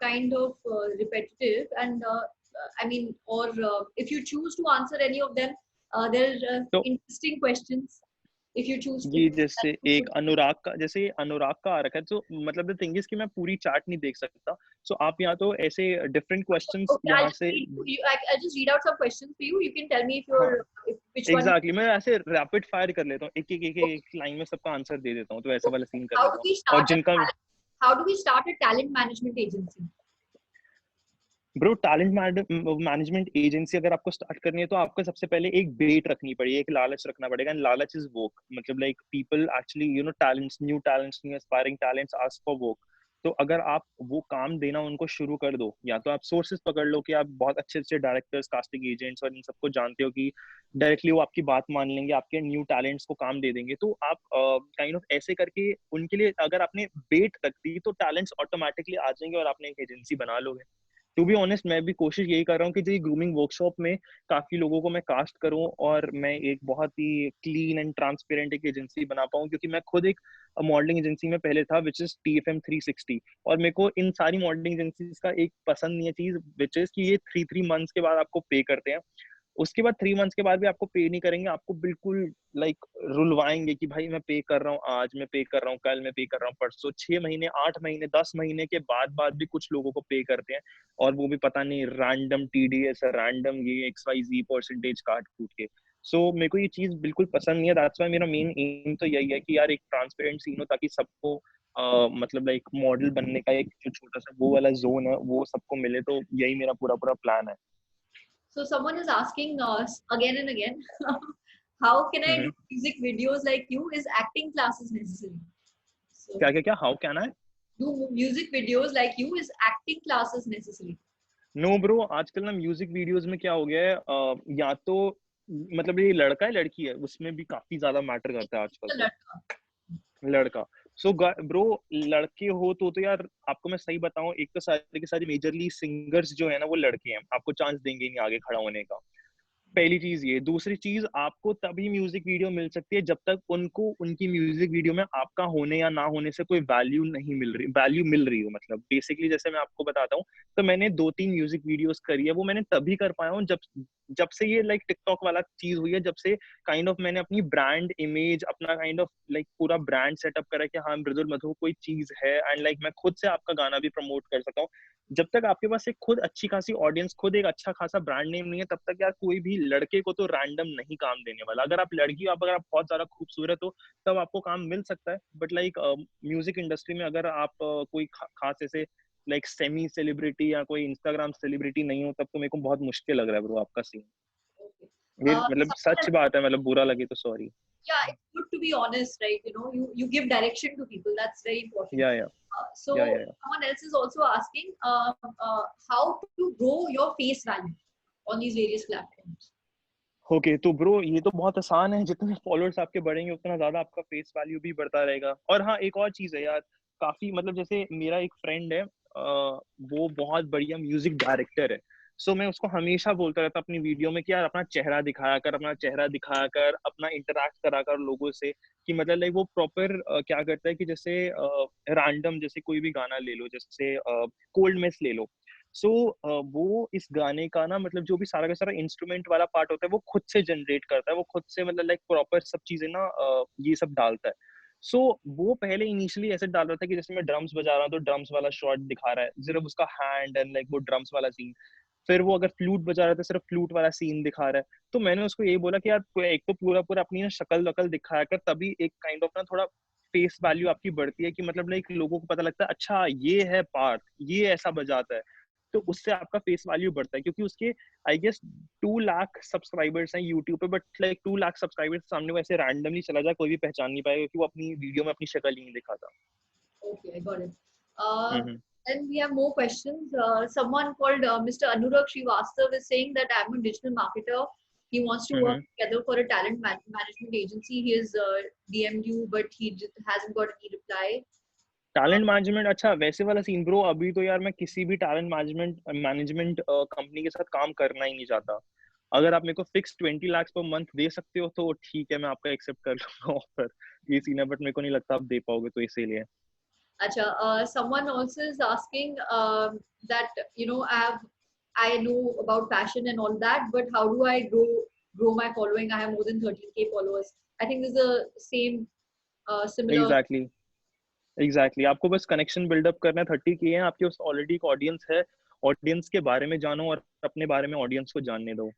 kind of repetitive, and I mean, or if you choose to answer any of them, they're interesting questions. If you choose to, ये जैसे एक अनुराग का, जैसे अनुराग का आ रखा है, तो मतलब द थिंग इज कि मैं पूरी चार्ट नहीं देख सकता, सो आप यहाँ तो ऐसे डिफरेंट क्वेश्चंस यहाँ से I'll just read out some questions for you. You can tell me if you're which one. Exactly. मैं ऐसे रैपिड फायर कर लेता हूँ, एक लाइन में सबका आंसर दे देता हूँ, तो ऐसा वाला सीन कर लेता हूँ। और जिनका How do we start a talent management agency? Bro, talent management agency अगर आपको स्टार्ट करनी है तो आपको सबसे पहले एक बेट रखनी पड़ेगी, एक लालच रखना पड़ेगा। एंड लालच इज वर्क, मतलब like people actually talents, new talents, new aspiring talents ask for work. तो अगर आप वो काम देना उनको शुरू कर दो, या तो आप सोर्सेज पकड़ लो कि आप बहुत अच्छे अच्छे डायरेक्टर्स, कास्टिंग एजेंट्स और इन सबको जानते हो कि डायरेक्टली वो आपकी बात मान लेंगे, आपके न्यू टैलेंट्स को काम दे देंगे। तो आप काइंड ऑफ ऐसे करके उनके लिए अगर आपने बेट रख दी तो टैलेंट्स ऑटोमेटिकली आ जाएंगे और आपने एक एजेंसी बना लोगे। टू बी ऑनेस्ट मैं भी कोशिश यही कर रहा हूँ कि जो ग्रूमिंग वर्कशॉप में काफी लोगों को मैं कास्ट करूँ और मैं एक बहुत ही क्लीन एंड ट्रांसपेरेंट एक एजेंसी बना पाऊँ, क्योंकि मैं खुद एक मॉडलिंग एजेंसी में पहले था विच इज TFM 360, और मेरे को इन सारी मॉडलिंग एजेंसीज का एक पसंद नहीं है चीज, विच इज कि ये 3 मंथ्स के बाद आपको पे करते हैं, उसके बाद 3 मंथ्स के बाद भी आपको पे नहीं करेंगे, आपको बिल्कुल लाइक रुलवाएंगे कि भाई मैं पे कर रहा हूँ आज, मैं पे कर रहा हूँ कल, मैं पे कर रहा हूँ परसों। 6 महीने, 8 महीने, 10 महीने के बाद भी कुछ लोगों को पे करते हैं, और वो भी पता नहीं रैंडम TDS, रैंडम ये XYZ परसेंटेज काट कूट के। सो मेरे को ये चीज बिल्कुल पसंद नहीं है। दैट्स व्हाई मेरा मेन एम तो यही है कि यार एक ट्रांसपेरेंट सीन हो, ताकि सबको मतलब लाइक मॉडल बनने का एक जो छोटा सा वो वाला जोन है वो सबको मिले, तो यही मेरा पूरा प्लान है। So someone is asking us again and again, how can I do music videos like you? Is acting classes necessary? So, क्या How can I do music videos like you? Is acting classes necessary? No bro, आजकल ना music videos में क्या हो गया है, या तो मतलब ये लड़का है लड़की है उसमें भी काफी ज्यादा मैटर करता है आजकल। लड़का सो ब्रो, लड़के हो तो यार आपको मैं सही बताऊं, एक तो सारे के सारे मेजरली सिंगर्स जो है ना वो लड़के हैं, आपको चांस देंगे नहीं आगे खड़ा होने का। पहली चीज ये। दूसरी चीज, आपको तभी म्यूजिक वीडियो मिल सकती है जब तक उनको उनकी म्यूजिक वीडियो में आपका होने या ना होने से कोई वैल्यू मिल रही हो। मतलब बेसिकली जैसे मैं आपको बताता हूँ, तो मैंने 2-3 म्यूजिक वीडियोस करी है, वो मैंने तभी कर पाया हूँ जब जब से ये लाइक टिकटॉक वाला चीज हुई है, जब से काइंड ऑफ मैंने अपनी ब्रांड इमेज, अपना काइंड ऑफ लाइक पूरा ब्रांड सेटअप करा कि हाँ मृदुल मधु कोई चीज है, एंड लाइक मैं खुद से आपका गाना भी प्रमोट कर सकता हूँ। जब तक आपके पास एक खुद अच्छी खासी ऑडियंस, खुद एक अच्छा खासा ब्रांड नेम नहीं है, तब तक यार कोई भी लड़के को तो रैंडम नहीं काम देने वाला। अगर आप लड़की हो, अगर आप बहुत ज्यादा खूबसूरत हो, तब आपको काम मिल सकता है, बट लाइक म्यूजिक इंडस्ट्री में अगर आप कोई खास ऐसे लाइक सेमी सेलिब्रिटी या कोई इंस्टाग्राम सेलिब्रिटी नहीं हो, तब तो मेरे को बहुत मुश्किल लग रहा है ब्रो आपका सीन। ये मतलब सच बात है, मतलब बुरा लगे तो sorry. Yeah, it's good to be honest, right? You know, you give direction to people. That's very important. Yeah. So someone else is also asking how to grow your face value on these various platforms. Okay तो bro ये तो बहुत आसान है, जितने followers आपके बढ़ेंगे उतना ज्यादा आपका फेस वैल्यू भी बढ़ता रहेगा। और हाँ एक और चीज है यार, काफी मतलब जैसे मेरा एक फ्रेंड है, वो बहुत बढ़िया म्यूजिक डायरेक्टर है। सो मैं उसको हमेशा बोलता रहता अपनी वीडियो में कि यार अपना चेहरा दिखाया कर, अपना चेहरा दिखाया कर, अपना इंटरेक्ट करा कर लोगों से, कि मतलब लाइक वो प्रॉपर क्या करता है कि जैसे रैंडम जैसे कोई भी गाना ले लो, जैसे कोल्ड मेस ले लो। सो वो इस गाने का ना मतलब जो भी सारा का सारा इंस्ट्रूमेंट वाला पार्ट होता है वो खुद से जनरेट करता है, वो खुद से मतलब लाइक प्रॉपर सब चीजें ना ये सब डालता है। सो वो पहले इनिशियली ऐसे डाल रहा था कि जैसे मैं ड्रम्स बजा रहा हूँ तो ड्रम्स वाला शॉट दिखा रहा है, सिर्फ उसका हैंड एंड लाइक वो ड्रम्स वाला सीन। फिर वो अगर फ्लूट बजा रहा था सिर्फ फ्लूट वाला सीन दिखा रहा है। तो मैंने उसको यही बोला कि यार एक तो पूरा पूरा अपनी ना शक्ल वकल दिखाया कर, तभी एक काइंड ऑफ ना थोड़ा फेस वैल्यू आपकी बढ़ती है, कि मतलब लाइक लोगों को पता लगता है अच्छा ये है पार्थ, ये ऐसा बजाता है, तो उससे आपका फेस वैल्यू बढ़ता है। क्योंकि उसके आई गेस 2 लाख सब्सक्राइबर्स हैं यूट्यूब पे, बट लाइक 2 लाख सब्सक्राइबर्स सामने वैसे रैंडमली चला जाए कोई भी पहचान नहीं पाएगा, क्योंकि वो अपनी वीडियो में अपनी शक्ल ही नहीं दिखाता। Okay, I got it. Then we have more questions. Someone called Mr. Anurag Srivastav is saying that I'm a digital marketer. He wants to work together for a talent management agency. He has DM'd you, but he hasn't got any reply. Talent management, अच्छा वैसे वाला scene bro, अभी तो यार मैं किसी भी talent management company के साथ काम करना ही नहीं चाहता। अगर आप मेरे को फिक्स 20 लाख पर मंथ दे सकते हो तो ठीक है, मैं आपका एक्सेप्ट कर लूंगा ऑफर, ये सीन है, बट मेरे को नहीं लगता आप दे पाओगे, तो इसीलिए। Acha, someone also is asking that I know about passion and all that, but how do I grow my following? I have more than 13K followers. I think this is the same similar. Exactly आपको बस connection buildup करना है। 30K है आपके, उस already एक audience है, audience के बारे में जानो और अपने बारे में ऑडियंस को जानने दो,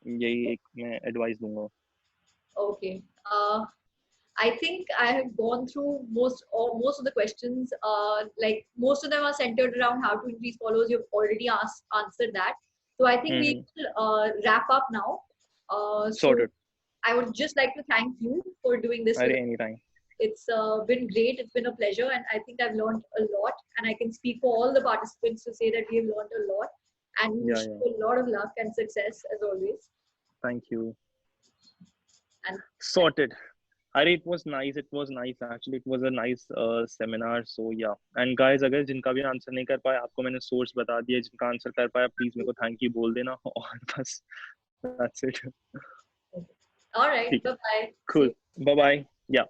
यही एक मैं एडवाइस दूंगा। Okay. I think I have gone through most of the questions. Like most of them are centered around how to increase followers. You've already answered that. So I think we will wrap up now. Sorted. I would just like to thank you for doing this. Anytime. It's been great. It's been a pleasure, and I think I've learned a lot. And I can speak for all the participants to say that we have learned a lot. And we wish you a lot of luck and success as always. Thank you. And sorted. It was nice. It was nice actually. It was a nice seminar. So yeah. And guys, अगर जिनका भी answer नहीं कर पाया, आपको मैंने source बता दिया, जिनका आंसर कर पाया प्लीज मेरे को थैंक यू बोल देना, और बस that's it. All right. Bye bye. Cool. Bye bye. Yeah.